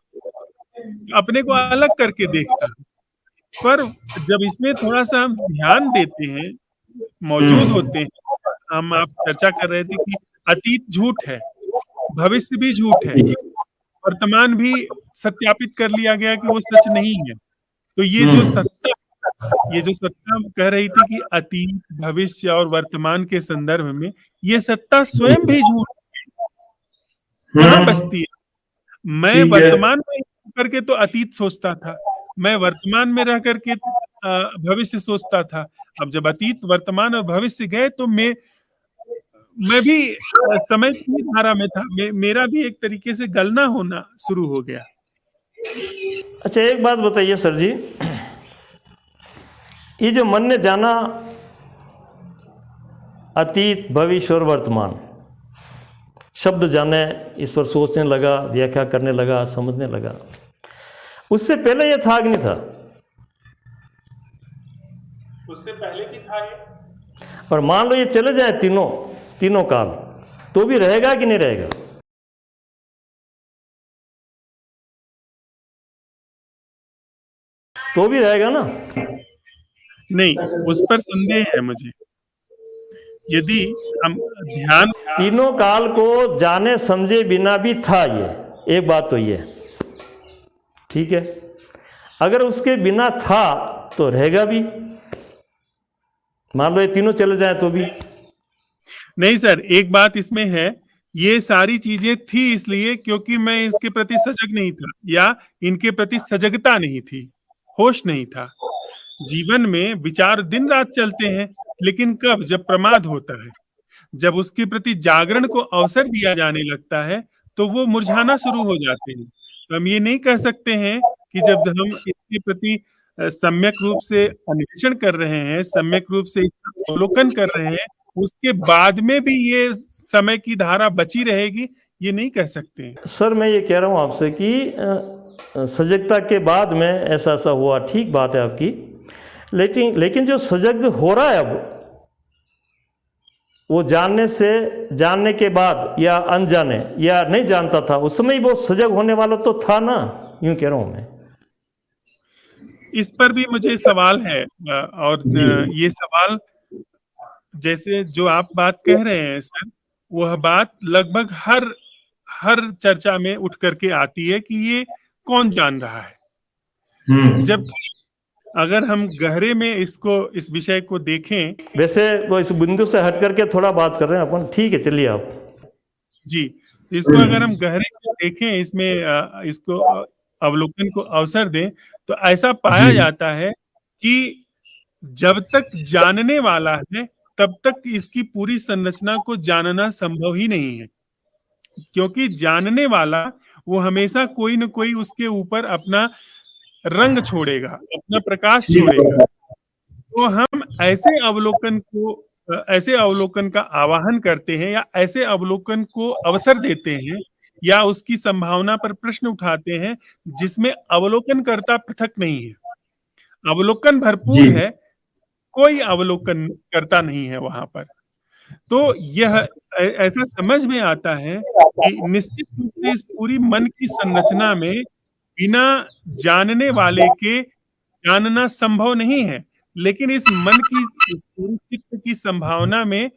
अपने को अलग करके देखता हूँ। पर जब इसमें थोड़ा सा हम ध्यान देते हैं, मौजूद होते हैं, आप चर्चा कर रहे थे कि अतीत झूठ है, भविष्य भी झूठ है, वर्तमान भी सत्यापित कर लिया गया कि वो सच नहीं है। तो ये जो सत्ता कह रही थी कि अतीत, भविष्य और वर्तमान के संदर्भ में, ये सत्ता स्वयं भी झूठ कहाँ बसती है? मैं ठीक है। वर्तमान में करके तो अतीत सोचता था, मैं वर्तमान में रह करके भविष्य सोचता था। अब जब अतीत, वर्तमान और भविष्य गए, तो मैं भी समय की धारा में था, मेरा भी एक तरीके से गलना होना शुरू हो गया। अच्छा, एक बात बताइए सर जी, ये जो मन ने जाना अतीत, भविष्य और वर्तमान, शब्द जाने, इस पर सोचने लगा, व्याख्या करने लगा, समझने लगा, उससे पहले ये था कि नहीं था? उससे पहले की था ये। और मान लो ये चले जाए तीनों काल, तो भी रहेगा कि नहीं रहेगा? तो भी रहेगा ना? नहीं, उस पर संदेह है मुझे। यदि हम ध्यान तीनों काल को जाने समझे बिना भी था ये, एक बात तो ये, ठीक है। अगर उसके बिना था तो रहेगा भी। मान लो ये तीनों चले जाए तो भी। नहीं सर, एक बात इसमें है, ये सारी चीजें थी इसलिए क्योंकि मैं इसके प्रति सजग नहीं था, या इनके प्रति सजगता नहीं थी, होश नहीं था। जीवन में विचार दिन रात चलते हैं, लेकिन कब? जब प्रमाद होता है, जब उसके प्रति जागरण को अवसर दिया जाने लगता है, तो वो मुरझाना शुरू हो जाते हैं। तो हम ये नहीं कह सकते हैं कि जब हम इसके प्रति सम्यक रूप से अन्वेषण कर रहे हैं, सम्यक रूप से इसका अवलोकन कर रहे हैं, उसके बाद में भी ये समय की धारा बची रहेगी, ये नहीं कह सकते हैं। सर मैं ये कह रहा हूँ आपसे कि सजगता के बाद में ऐसा ऐसा हुआ, ठीक बात है आपकी, लेकिन जो सजग हो रहा है अब, वो जानने के बाद या अनजाने या नहीं जानता था, उस समय वो सजग होने वाला तो था ना, यूं कह रहा हूं मैं। इस पर भी मुझे सवाल है, और ये सवाल जैसे जो आप बात कह रहे हैं सर, वह बात लगभग हर चर्चा में उठ करके आती है कि ये कौन जान रहा है। जब अगर हम गहरे में इस विषय को देखें, वैसे वो इस बिंदु से हट करके थोड़ा बात कर रहे हैं अपन, ठीक है चलिए आप जी, इसको अगर हम गहरे से देखें, इसमें इसको अवलोकन को अवसर दें, तो ऐसा पाया जाता है कि जब तक जानने वाला है तब तक इसकी पूरी संरचना को जानना संभव ही नहीं है, क्योंकि जानने वाला वो हमेशा कोई न कोई उसके ऊपर अपना रंग छोड़ेगा, अपना प्रकाश छोड़ेगा। तो हम ऐसे अवलोकन का आवाहन करते हैं, या ऐसे अवलोकन को अवसर देते हैं, या उसकी संभावना पर प्रश्न उठाते हैं जिसमें अवलोकनकर्ता पृथक नहीं है, अवलोकन भरपूर है, कोई अवलोकन करता नहीं है वहां पर। तो यह ऐसा समझ में आता है कि निश्चित रूप से इस पूरी मन की संरचना में बिना जानने वाले के जानना संभव नहीं है, लेकिन इस मन की पूरी चित्त की संभावना में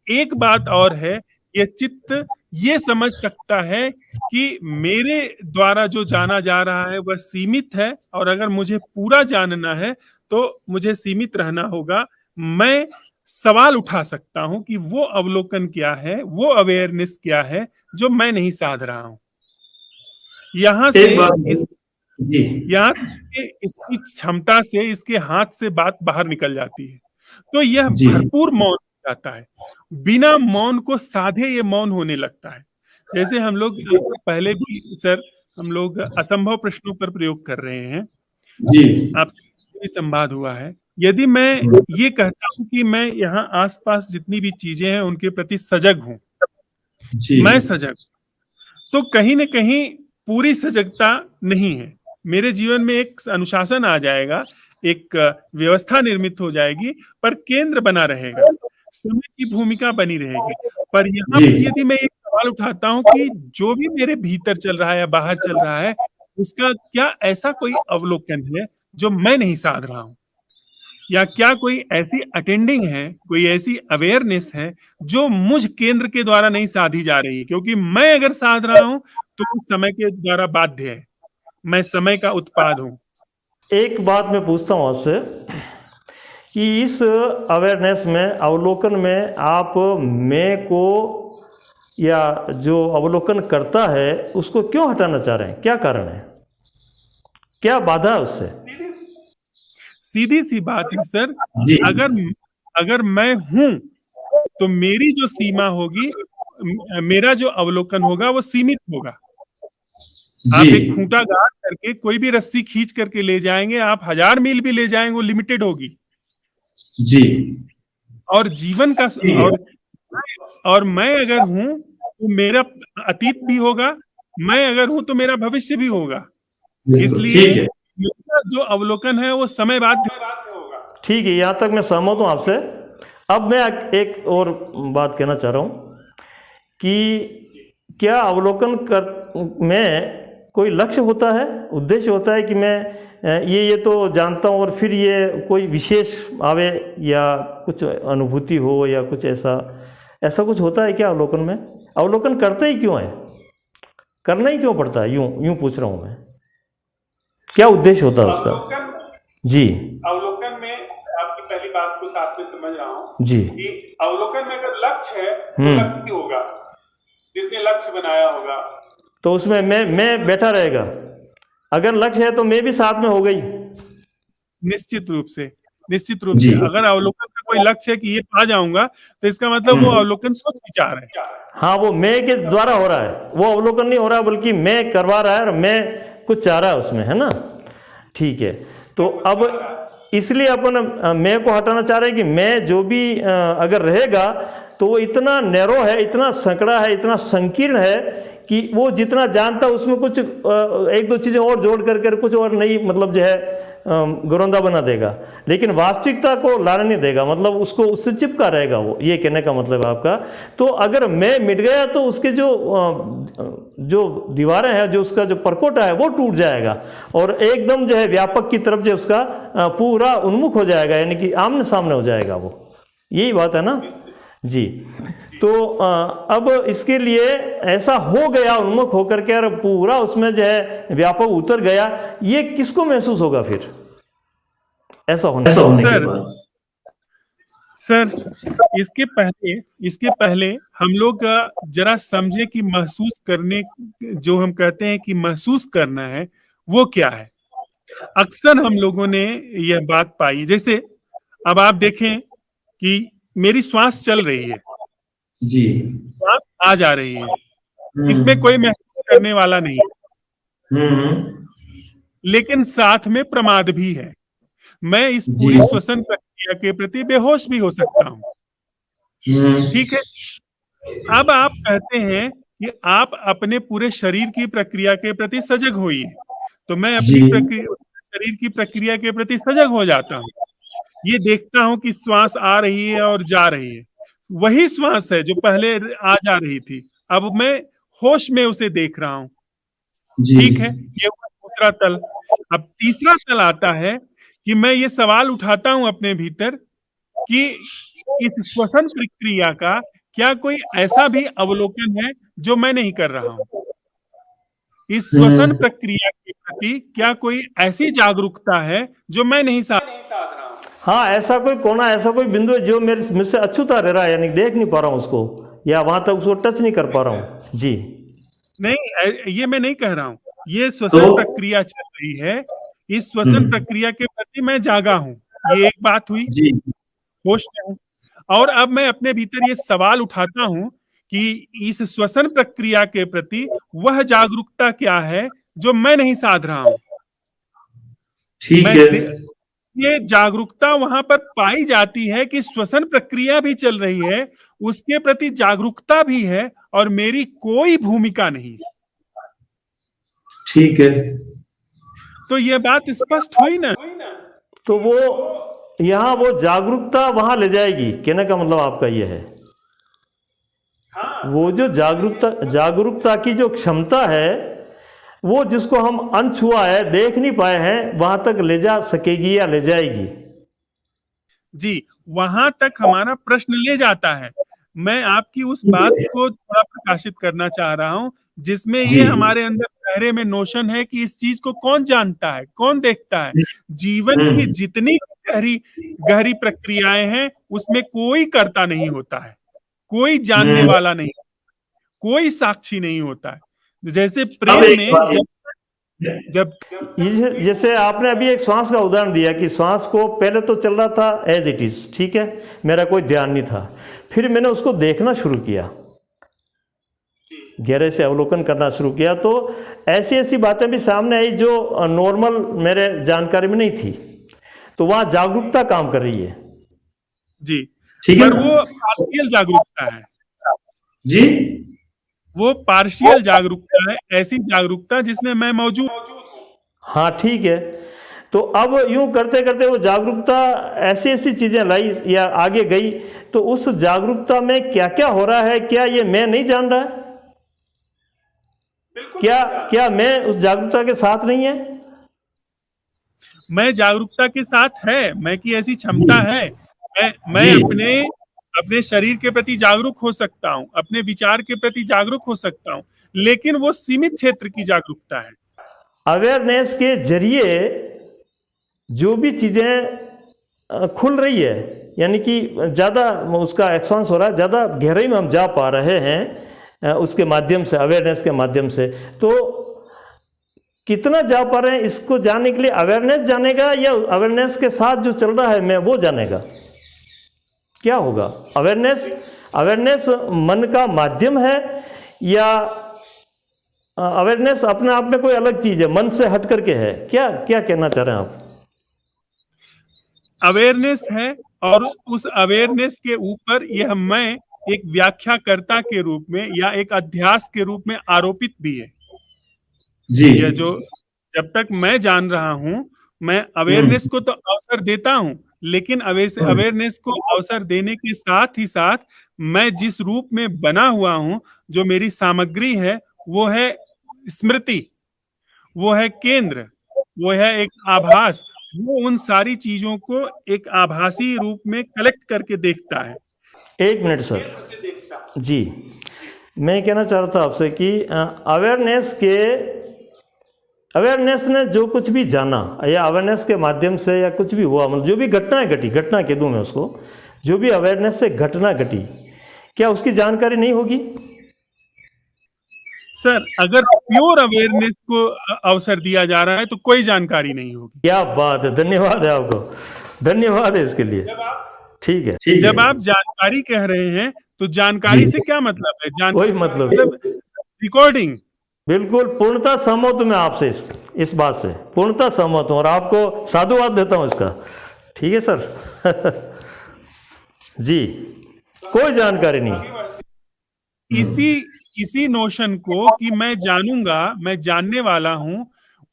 एक बात और है, यह चित्त ये समझ सकता है कि मेरे द्वारा जो जाना जा रहा है वह सीमित है, और अगर मुझे पूरा जानना है तो मुझे सीमित रहना होगा। मैं सवाल उठा सकता हूं कि वो अवलोकन क्या है, वो अवेयरनेस क्या है जो मैं नहीं साध रहा हूं। यहाँ से इसकी क्षमता से, इसके हाथ से बात बाहर निकल जाती है। तो यह भरपूर मौन हो जाता है, बिना मौन को साधे ये मौन होने लगता है। जैसे हम लोग पहले भी सर, हम लोग असंभव प्रश्नों पर प्रयोग कर रहे हैं, आपसे भी संवाद हुआ है। यदि मैं ये कहता हूं कि मैं यहाँ आसपास जितनी भी चीजें हैं उनके प्रति सजग हूं, मैं सजग, तो कहीं न कहीं पूरी सजगता नहीं है। मेरे जीवन में एक अनुशासन आ जाएगा, एक व्यवस्था निर्मित हो जाएगी, पर केंद्र बना रहेगा, समय की भूमिका बनी रहेगी। पर यहाँ पर यदि मैं एक सवाल उठाता हूँ कि जो भी मेरे भीतर चल रहा है या बाहर चल रहा है, उसका क्या ऐसा कोई अवलोकन है जो मैं नहीं साध रहा हूँ, या क्या कोई ऐसी अटेंडिंग है, कोई ऐसी अवेयरनेस है जो मुझ केंद्र के द्वारा नहीं साधी जा रही, क्योंकि मैं अगर साध रहा हूं तो समय के द्वारा बाध्य है, मैं समय का उत्पाद हूं। एक बात मैं पूछता हूं आपसे कि इस अवेयरनेस में, अवलोकन में आप मैं को या जो अवलोकन करता है उसको क्यों हटाना चाह रहे हैं? क्या कारण है, क्या बाधा है उससे? सीधी सी बात है सर, अगर मैं हूं तो मेरी जो सीमा होगी, मेरा जो अवलोकन होगा वो सीमित होगा। आप एक खूंटा गाड़ करके कोई भी रस्सी खींच करके ले जाएंगे, आप 1000 मील भी ले जाएंगे, वो लिमिटेड होगी। और जीवन का और मैं अगर हूं तो मेरा अतीत भी होगा, मैं अगर हूं तो मेरा भविष्य भी होगा। इसलिए मेरा जो अवलोकन है वो समय बाध्य होगा। ठीक है, यहाँ तक मैं सहमत हूँ आपसे। अब मैं एक और बात कहना चाह रहा हूँ कि क्या अवलोकन कर में कोई लक्ष्य होता है, उद्देश्य होता है कि मैं ये तो जानता हूँ और फिर ये कोई विशेष आवे या कुछ अनुभूति हो या कुछ ऐसा कुछ होता है क्या अवलोकन में? अवलोकन करते ही क्यों है, करना ही क्यों पड़ता है? यूं पूछ रहा हूँ मैं, क्या उद्देश्य होता है उसका? जी, अवलोकन में आपकी पहली बात को साथ में समझ रहा हूँ जी, कि अवलोकन में अगर लक्ष्य है तो लक्ष्य होगा, जिसने लक्ष्य बनाया होगा, तो उसमें मैं बैठा रहेगा। अगर लक्ष्य है तो मैं भी साथ में हो गई। निश्चित रूप से अगर अवलोकन का कोई लक्ष्य है कि ये पा जाऊंगा, तो इसका मतलब वो अवलोकन सोच विचार है। हाँ, वो मैं के द्वारा हो रहा है, वो अवलोकन नहीं हो रहा, बल्कि मैं करवा रहा है और मैं कुछ चाह रहा है उसमें, है ना? ठीक है, तो अब इसलिए अपन मैं को हटाना चाह रहे हैं कि मैं जो भी अगर रहेगा तो वो इतना नैरो है, इतना संकड़ा है, इतना संकीर्ण है कि वो जितना जानता उसमें कुछ एक दो चीज़ें और जोड़ कर कुछ और नई मतलब जो है गोरंदा बना देगा, लेकिन वास्तविकता को लाने नहीं देगा, मतलब उसको उससे चिपका रहेगा वो, ये कहने का मतलब आपका। तो अगर मैं मिट गया तो उसके जो दीवारें हैं, जो उसका जो परकोटा है वो टूट जाएगा और एकदम जो है व्यापक की तरफ जो उसका पूरा उन्मुख हो जाएगा, यानी कि आमने सामने हो जाएगा वो। यही बात है ना जी? तो अब इसके लिए ऐसा हो गया, उन्मुख होकर के और पूरा उसमें जो है व्यापक उतर गया, ये किसको महसूस होगा फिर ऐसा होने के बाद? सर इसके पहले हम लोग जरा समझे कि महसूस करने, जो हम कहते हैं कि महसूस करना है, वो क्या है। अक्सर हम लोगों ने यह बात पाई, जैसे अब आप देखें कि मेरी श्वास चल रही है जी, श्वास आ जा रही है, इसमें कोई महसूस करने वाला नहीं है, लेकिन साथ में प्रमाद भी है। मैं इस पूरी श्वसन प्रक्रिया के प्रति बेहोश भी हो सकता हूँ, ठीक है। अब आप कहते हैं कि आप अपने पूरे शरीर की प्रक्रिया के प्रति सजग होइए, तो मैं अपनी शरीर की प्रक्रिया के प्रति सजग हो जाता हूँ। ये देखता हूँ कि श्वास आ रही है और जा रही है, वही श्वास है जो पहले आ जा रही थी, अब मैं होश में उसे देख रहा हूँ, ठीक है। ये हुआ दूसरा तल। अब तीसरा तल आता है कि मैं ये सवाल उठाता हूँ अपने भीतर कि इस श्वसन प्रक्रिया का क्या कोई ऐसा भी अवलोकन है जो मैं नहीं कर रहा हूँ। इस श्वसन प्रक्रिया के प्रति क्या कोई ऐसी जागरूकता है जो मैं नहीं साध रहा हूँ। हाँ, ऐसा कोई कोना, ऐसा कोई बिंदु है जो मुझसे अछूता रह रहा है, यानी देख नहीं पा रहा हूँ उसको, या वहां तक उसको टच नहीं कर पा रहा हूँ। जी नहीं, ये मैं नहीं कह रहा हूँ, ये श्वसन प्रक्रिया चल रही है, इस श्वसन प्रक्रिया के प्रति मैं जागा हूँ, ये एक बात हुई, होश में हूँ। और अब मैं अपने भीतर ये सवाल उठाता हूँ कि इस श्वसन प्रक्रिया के प्रति वह जागरूकता क्या है जो मैं नहीं साध रहा हूँ। ठीक है, ये जागरूकता वहां पर पाई जाती है कि श्वसन प्रक्रिया भी चल रही है, उसके प्रति जागरूकता भी है और मेरी कोई भूमिका नहीं। ठीक है, तो ये बात स्पष्ट हुई ना। तो वो यहाँ वो जागरूकता वहां ले जाएगी, कहने का मतलब आपका ये है। वो जो जागरूकता की जो क्षमता है, वो जिसको हम अनछुआ है, देख नहीं पाए हैं, वहां तक ले जा सकेगी या ले जाएगी? जी, वहां तक हमारा प्रश्न ले जाता है। मैं आपकी उस बात को थोड़ा प्रकाशित करना चाह रहा हूं, जिसमें ये हमारे अंदर गहरे में नोशन है कि इस चीज को कौन जानता है, कौन देखता है। जीवन की जितनी गहरी प्रक्रियाएं हैं, उसमें कोई कर्ता नहीं होता है, कोई जानने वाला नहीं, कोई साक्षी नहीं होता है। जैसे प्रेम में जब जैसे आपने अभी एक श्वास का उदाहरण दिया कि श्वास को पहले तो चल रहा था एज इट इज, ठीक है, मेरा कोई ध्यान नहीं था, फिर मैंने उसको देखना शुरू किया, गहरे से अवलोकन करना शुरू किया, तो ऐसी ऐसी बातें भी सामने आई जो नॉर्मल मेरे जानकारी में नहीं थी, तो वहां जागरूकता काम कर रही है। जी, पर वो पार्शियल जागरूकता है जी, वो पार्शियल जागरूकता है, ऐसी जागरूकता जिसमें मैं मौजूद हूं। हाँ ठीक है, तो अब यूं करते करते वो जागरूकता ऐसी ऐसी चीज़ें लाई या आगे गई, तो उस जागरूकता में क्या क्या हो रहा है, क्या ये मैं नहीं जान रहा है? क्या मैं उस जागरूकता के साथ नहीं है? मैं जागरूकता के साथ है, मैं की ऐसी क्षमता है। मैं जी अपने शरीर के प्रति जागरूक हो सकता हूँ, अपने विचार के प्रति जागरूक हो सकता हूँ, लेकिन वो सीमित क्षेत्र की जागरूकता है। अवेयरनेस के जरिए जो भी चीज़ें खुल रही है, यानी कि ज़्यादा उसका एक्सपांस हो रहा है, ज़्यादा गहराई में हम जा पा रहे हैं उसके माध्यम से, अवेयरनेस के माध्यम से। तो कितना जा पा रहे हैं इसको जानने के लिए अवेयरनेस जानेगा या अवेयरनेस के साथ जो चल रहा है मैं वो जानेगा? क्या होगा? अवेयरनेस मन का माध्यम है या अवेयरनेस अपने आप में कोई अलग चीज़ है, मन से हट करके है? क्या क्या कहना चाह रहे हैं आप? अवेयरनेस है, और उस अवेयरनेस के ऊपर यह मैं एक व्याख्याकर्ता के रूप में या एक अध्यास के रूप में आरोपित भी है। जी यह जो जब तक मैं जान रहा हूं, मैं अवेयरनेस को तो अवसर देता हूं, लेकिन अवेयरनेस को अवसर देने के साथ ही साथ मैं जिस रूप में बना हुआ हूं, जो मेरी सामग्री है, वो है स्मृति, वो है केंद्र, वो है एक आभास। वो उन सारी चीजों को एक आभासी रूप में कलेक्ट करके देखता है। एक मिनट सर जी, मैं कहना चाह रहा था आपसे कि अवेयरनेस ने जो कुछ भी जाना या अवेयरनेस के माध्यम से या कुछ भी हुआ, मतलब जो भी घटनाएं घटी, घटना कह दूं मैं उसको, जो भी अवेयरनेस से घटना घटी, क्या उसकी जानकारी नहीं होगी? सर, अगर प्योर अवेयरनेस को अवसर दिया जा रहा है तो कोई जानकारी नहीं होगी। क्या बात है, धन्यवाद है आपको, धन्यवाद है इसके लिए। ठीक है, ठीक जब है आप जानकारी कह रहे हैं तो जानकारी से क्या मतलब है? कोई मतलब नहीं। रिकॉर्डिंग। बिल्कुल पूर्णतः सहमत हूं मैं आपसे, इस बात से पूर्णतः सहमत हूं और आपको साधुवाद देता हूं इसका। ठीक है सर जी, कोई जानकारी नहीं। इसी नोशन को कि मैं जानूंगा, मैं जानने वाला हूं,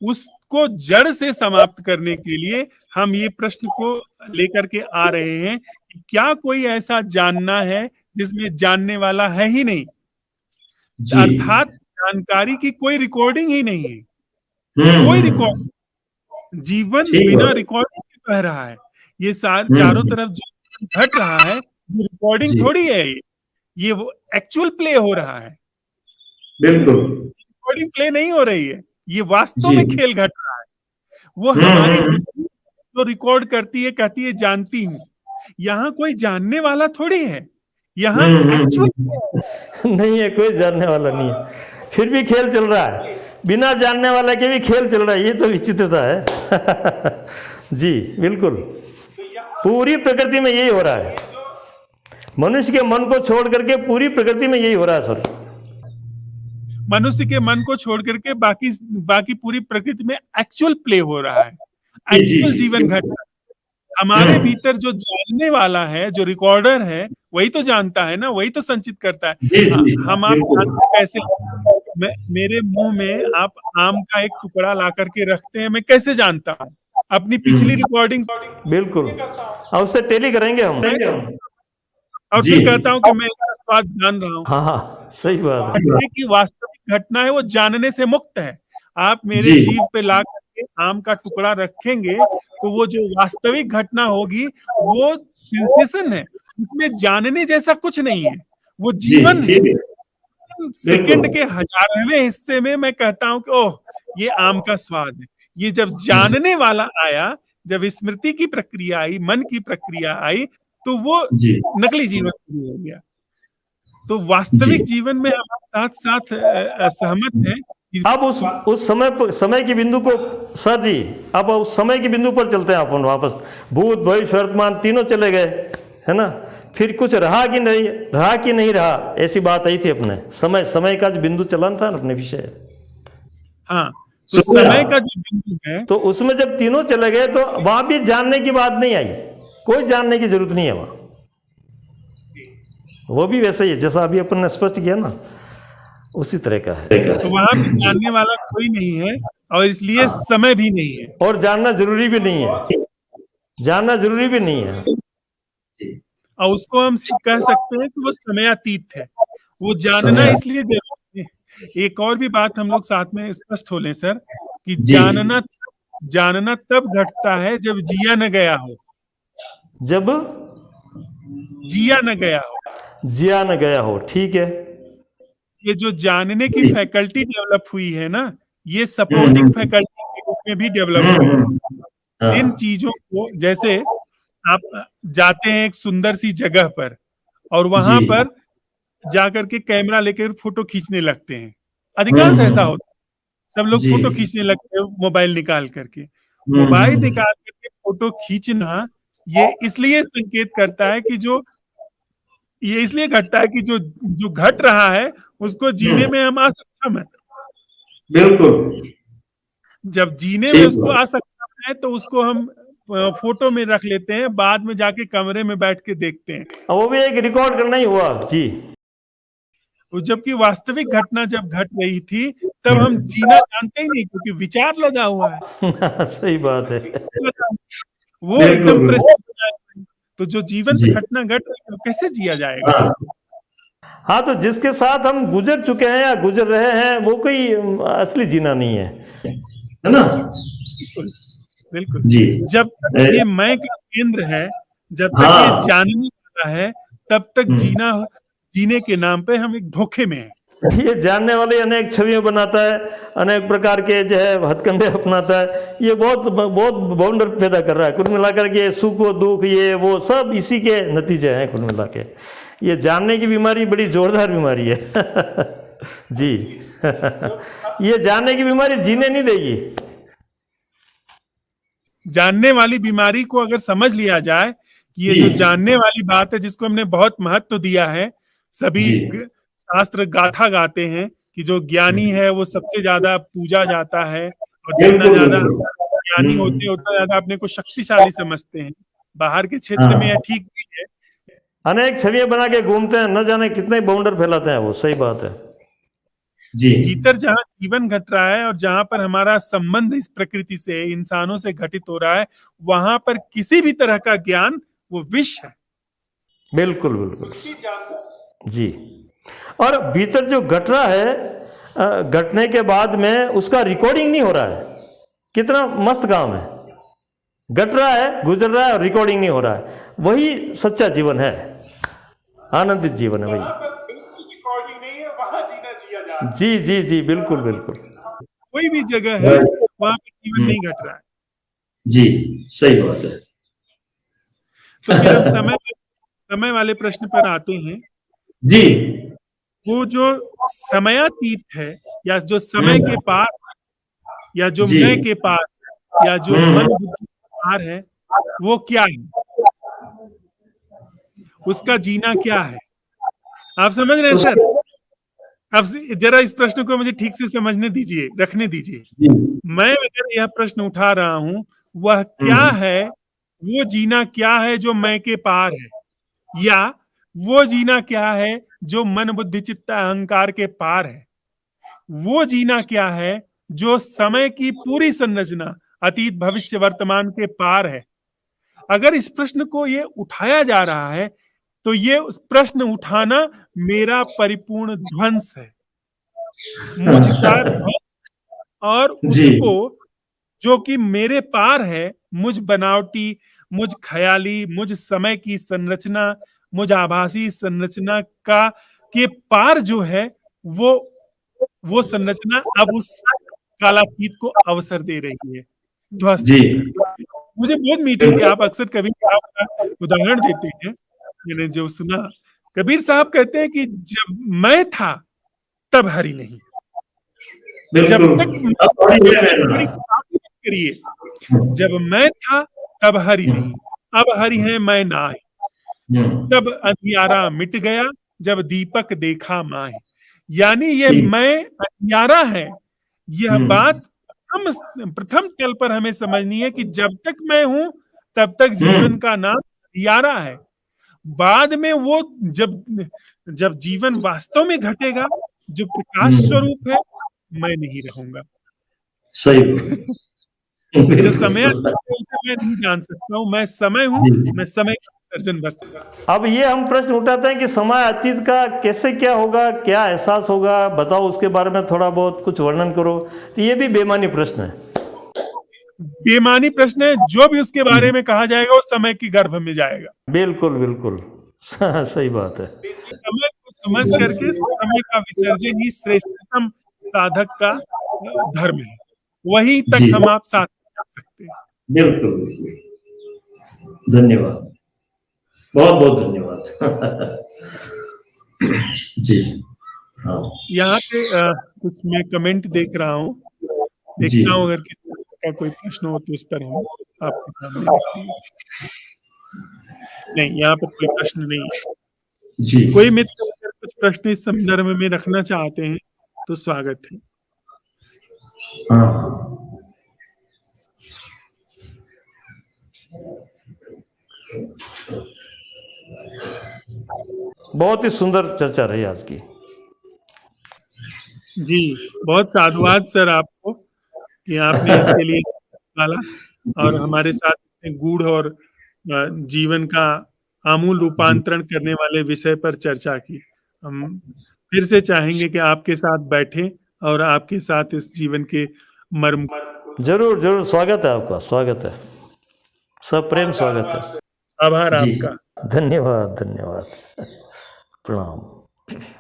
उसको जड़ से समाप्त करने के लिए हम ये प्रश्न को लेकर के आ रहे हैं कि क्या कोई ऐसा जानना है जिसमें जानने वाला है ही नहीं, जी अर्थात जानकारी की कोई रिकॉर्डिंग ही नहीं है। कोई रिकॉर्ड, जीवन ठीक बिना है रिकॉर्डिंग के बह रहा है। ये चारों तरफ जो घट रहा है, ये रिकॉर्डिंग जी थोड़ी है, ये वो एक्चुअल प्ले हो रहा है। बिल्कुल रिकॉर्डिंग प्ले नहीं हो रही है, ये वास्तव जी में खेल घट रहा है। वो हमारी बुद्धि जो रिकॉर्ड करती है, कहती है जानती हूँ। यहाँ कोई जानने वाला थोड़ी है, यहाँ एक्चुअल नहीं है, कोई जानने वाला नहीं है, फिर भी खेल चल रहा है, बिना जानने वाला के भी खेल चल रहा है। ये तो विचित्रता है जी बिल्कुल, पूरी प्रकृति में यही हो रहा है, मनुष्य के मन को छोड़ करके पूरी प्रकृति में यही हो रहा है सर। मनुष्य के मन को छोड़ करके बाकी पूरी प्रकृति में एक्चुअल प्ले हो रहा है, जी जी एक्चुअल जी जीवन घट रहा है। हमारे भीतर जो जानने वाला है, जो रिकॉर्डर है, वही तो जानता है ना, वही तो संचित करता है। जी जी हम आप बिल्कुल जानते कैसे? मेरे मुंह में आप आम का एक टुकड़ा ला करके रखते हैं, मैं कैसे जानता हूँ? अपनी पिछली रिकॉर्डिंग बिल्कुल, और उससे टेली करेंगे हम। और जी फिर कहता हूँ कि मैं इसका स्वाद जान रहा हूँ। हाँ हाँ सही बात है। ये की वास्तविक घटना है, वो जानने से मुक्त है। आप मेरे जी जीभ पे ला करके आम का टुकड़ा रखेंगे तो वो जो वास्तविक घटना होगी वो सेंसेशन है, उसमें जानने जैसा कुछ नहीं है, वो जी जीवन है। ठीक है सेकंड बिल्कुल के 1000वें हिस्से में मैं कहता हूँ कि ओह, ये आम का स्वाद है। ये जब जानने वाला आया, जब स्मृति की प्रक्रिया आई, मन की प्रक्रिया आई, तो वो जी नकली जीवन शुरू हो गया। तो जी वास्तविक जीवन में हम साथ साथ सहमत हैं कि अब उस समय के बिंदु को सर जी, अब उस समय के बिंदु पर चलते हैं अपन वापस। भूत भविष्य वर्तमान तीनों चले गए, है ना? फिर कुछ रहा कि नहीं रहा, ऐसी बात आई थी अपने समय का जो बिंदु चलन था ना अपने विषय। हाँ, तो समय का जो बिंदु है, तो उसमें जब तीनों चले गए तो वहां भी जानने की बात नहीं आई, कोई जानने की जरूरत नहीं है वहां। वो भी वैसे ही है जैसा अभी अपन ने स्पष्ट किया ना, उसी तरह का है। तो वहां भी जानने वाला कोई नहीं है। और इसलिए समय भी नहीं है। और जानना जरूरी भी नहीं है, जानना जरूरी भी नहीं है। और उसको हम कह सकते हैं कि वो समयातीत है। वो जानना समय इसलिए जरूरी है। एक और भी बात हम लोग साथ में स्पष्ट हो लें सर, कि जी जानना तब घटता है जब जिया न गया हो। जब जिया न गया हो। जिया न गया हो, ठीक है। ये जो जानने की फैकल्टी डेवलप हुई है ना, ये सपोर्टिंग हम्म, फैकल्टी के रूप में भी डेवलप हुई है। हाँ, जिन चीजों को, जैसे आप जाते हैं एक सुंदर सी जगह पर और वहां जी पर जाकर के कैमरा लेकर फोटो खींचने लगते हैं। अधिकांश ऐसा होता है, सब लोग जी फोटो खींचने लगते हैं मोबाइल निकाल करके। मोबाइल हम्म, निकाल करके फोटो खींचना ये इसलिए संकेत करता है कि जो ये इसलिए घटता है कि जो जो घट रहा है उसको जीने में हम असक्षम है। बिल्कुल जब जीने में ठीक उसको बात। असक्षम है तो उसको हम फोटो में रख लेते हैं, बाद में जाके कमरे में बैठ के देखते हैं। वो भी एक रिकॉर्ड करना ही हुआ जी। तो जबकि वास्तविक घटना जब घट रही थी तब हम जीना जानते ही नहीं, क्योंकि विचार लगा हुआ है। सही बात है। वो बिल्कुल एकदम बिल्कुल प्रेसिडेंट। तो जो जीवंत जी घटना घट रही है, कैसे जिया जाएगा हाँ उसको? हाँ, तो जिसके साथ हम गुजर चुके हैं या गुजर रहे हैं वो कोई असली जीना नहीं है। है ना बिल्कुल बिल्कुल। जी जब तक ये मैं का केंद्र है, जब तक ये हाँ जानने वाला है, तब तक जीने के नाम पे हम एक धोखे में हैं। ये जानने वाले अनेक छवियां बनाता है, अनेक प्रकार के जो है हथकंडे अपनाता है, ये बहुत बहुत बाउंडर पैदा कर रहा है। कुल मिलाकर के सुख और दुख ये वो सब इसी के नतीजे हैं। कुल मिला के ये जानने की बीमारी बड़ी जोरदार बीमारी है। जी। ये जानने की बीमारी जीने नहीं देगी। जानने वाली बीमारी को अगर समझ लिया जाए कि ये जी जो जानने वाली बात है, जिसको हमने बहुत महत्व दिया है, सभी जी शास्त्र गाथा गाते हैं कि जो ज्ञानी है वो सबसे ज्यादा पूजा जाता है, और जितना बिल्कुल ज्यादा बिल्कुल ज्ञानी होते हैं उतना ज्यादा अपने को शक्तिशाली समझते हैं। बाहर के क्षेत्र में यह हाँ ठीक भी है। अनेक छवियां बना के घूमते हैं, न जाने कितने बाउंडर फैलाते हैं वो। सही बात है। जी भीतर जहाँ जीवन घट रहा है और जहाँ पर हमारा संबंध इस प्रकृति से, इंसानों से घटित हो रहा है, वहां पर किसी भी तरह का ज्ञान वो विष है। बिल्कुल बिल्कुल जी। और भीतर जो घट रहा है, घटने के बाद में उसका रिकॉर्डिंग नहीं हो रहा है। कितना मस्त काम है। घट रहा है, गुजर रहा है और रिकॉर्डिंग नहीं हो रहा है। वही सच्चा जीवन है, आनंदित जीवन है वही। जी जी जी, बिल्कुल बिल्कुल। कोई भी जगह है वहां पे जीवन नहीं घट रहा है। जी सही बात है। तो फिर हम समय वाले प्रश्न पर आते हैं जी कि वो जो समयातीत है, या जो समय के पार, या जो जी मैं के पार, या जो मन बुद्धि के पार है, वो क्या है? उसका जीना क्या है? आप समझ रहे हैं सर? अब जरा इस प्रश्न को मुझे ठीक से समझने दीजिए, रखने दीजिए। जी मैं अगर यह प्रश्न उठा रहा हूं, वह क्या है, वो जीना क्या है जो मैं के पार है, या वो जीना क्या है जो मन बुद्धि चित्त अहंकार के पार है? वो जीना क्या है जो समय की पूरी संरचना अतीत भविष्य वर्तमान के पार है? अगर इस प्रश्न को ये उठाया जा रहा है, तो ये उस प्रश्न उठाना मेरा परिपूर्ण ध्वंस है। मुझ का ध्वंस, और जी उसको जो कि मेरे पार है, मुझ बनावटी, मुझ ख्याली, मुझ समय की संरचना, मुझ आभासी संरचना का के पार जो है, वो संरचना अब उस कालातीत को अवसर दे रही है ध्वस्त जी होकर। मुझे बहुत मीठी सी, आप अक्सर कबीर साहब का उदाहरण देते हैं, मैंने जो सुना, कबीर साहब कहते हैं कि जब मैं था तब हरि नहीं। जब बिल्कुल तक अब थोड़ी देर हरि में करिए, जब मैं था तब हरि नहीं, अब हरि है मैं नाहि। सब अंधियारा मिट गया जब दीपक देखा माहे। यानी ये ठीक मैं अंधियारा है, यह बात प्रथम तल पर हमें समझनी है कि जब तक मैं हूं तब तक जीवन का नाम अंधियारा है। बाद में वो जब जब जीवन वास्तव में घटेगा, जो प्रकाश स्वरूप है, मैं नहीं रहूंगा। सही बात। जो बिल्कुल, समय आता है उसे मैं नहीं जान सकता हूँ, मैं समय हूँ, जी। मैं समय का विसर्जन बस। अब ये हम प्रश्न उठाते हैं कि समय अतीत का कैसे क्या होगा, क्या एहसास होगा, बताओ उसके बारे में थोड़ा बहुत कुछ वर्णन करो। तो ये भी बेमानी प्रश्न है। बेमानी प्रश्न है, जो भी उसके बारे में कहा जाएगा वो समय की गर्भ में जाएगा। बिल्कुल बिल्कुल सही बात है। समय को समझ करके समय का विसर्जन ही श्रेष्ठतम साधक का धर्म है, वहीं तक जी, हम आप साथ जा सकते हैं। बिल्कुल, बिल्कुल। धन्यवाद। बहुत-बहुत धन्यवाद। जी, हाँ। यहाँ पे कुछ मैं कमेंट देख रहा हूँ, जी, देखता हूँ अगर किसी का कोई प्रश्न हो तो उस पर हम आपके सामने रखेंगे। नहीं, यहाँ पर कोई प्रश्न नहीं है। जी। कोई मित्र अगर कुछ प्रश्न इस संदर्भ में रखना चाहते हैं तो स्वागत है। हाँ। बहुत ही सुंदर चर्चा रही आज की। जी, बहुत साधुवाद सर आपको कि आपने इसके लिए निकाला और हमारे साथ इतने गूढ़ और जीवन का आमूल जी, रूपांतरण करने वाले विषय पर चर्चा की। हम फिर से चाहेंगे कि आपके साथ बैठें और आपके साथ इस जीवन के मर्म जरूर जरूर, स्वागत है आपका, स्वागत है, सप्रेम स्वागत है। आभार जी। आपका। धन्यवाद धन्यवाद, प्रणाम।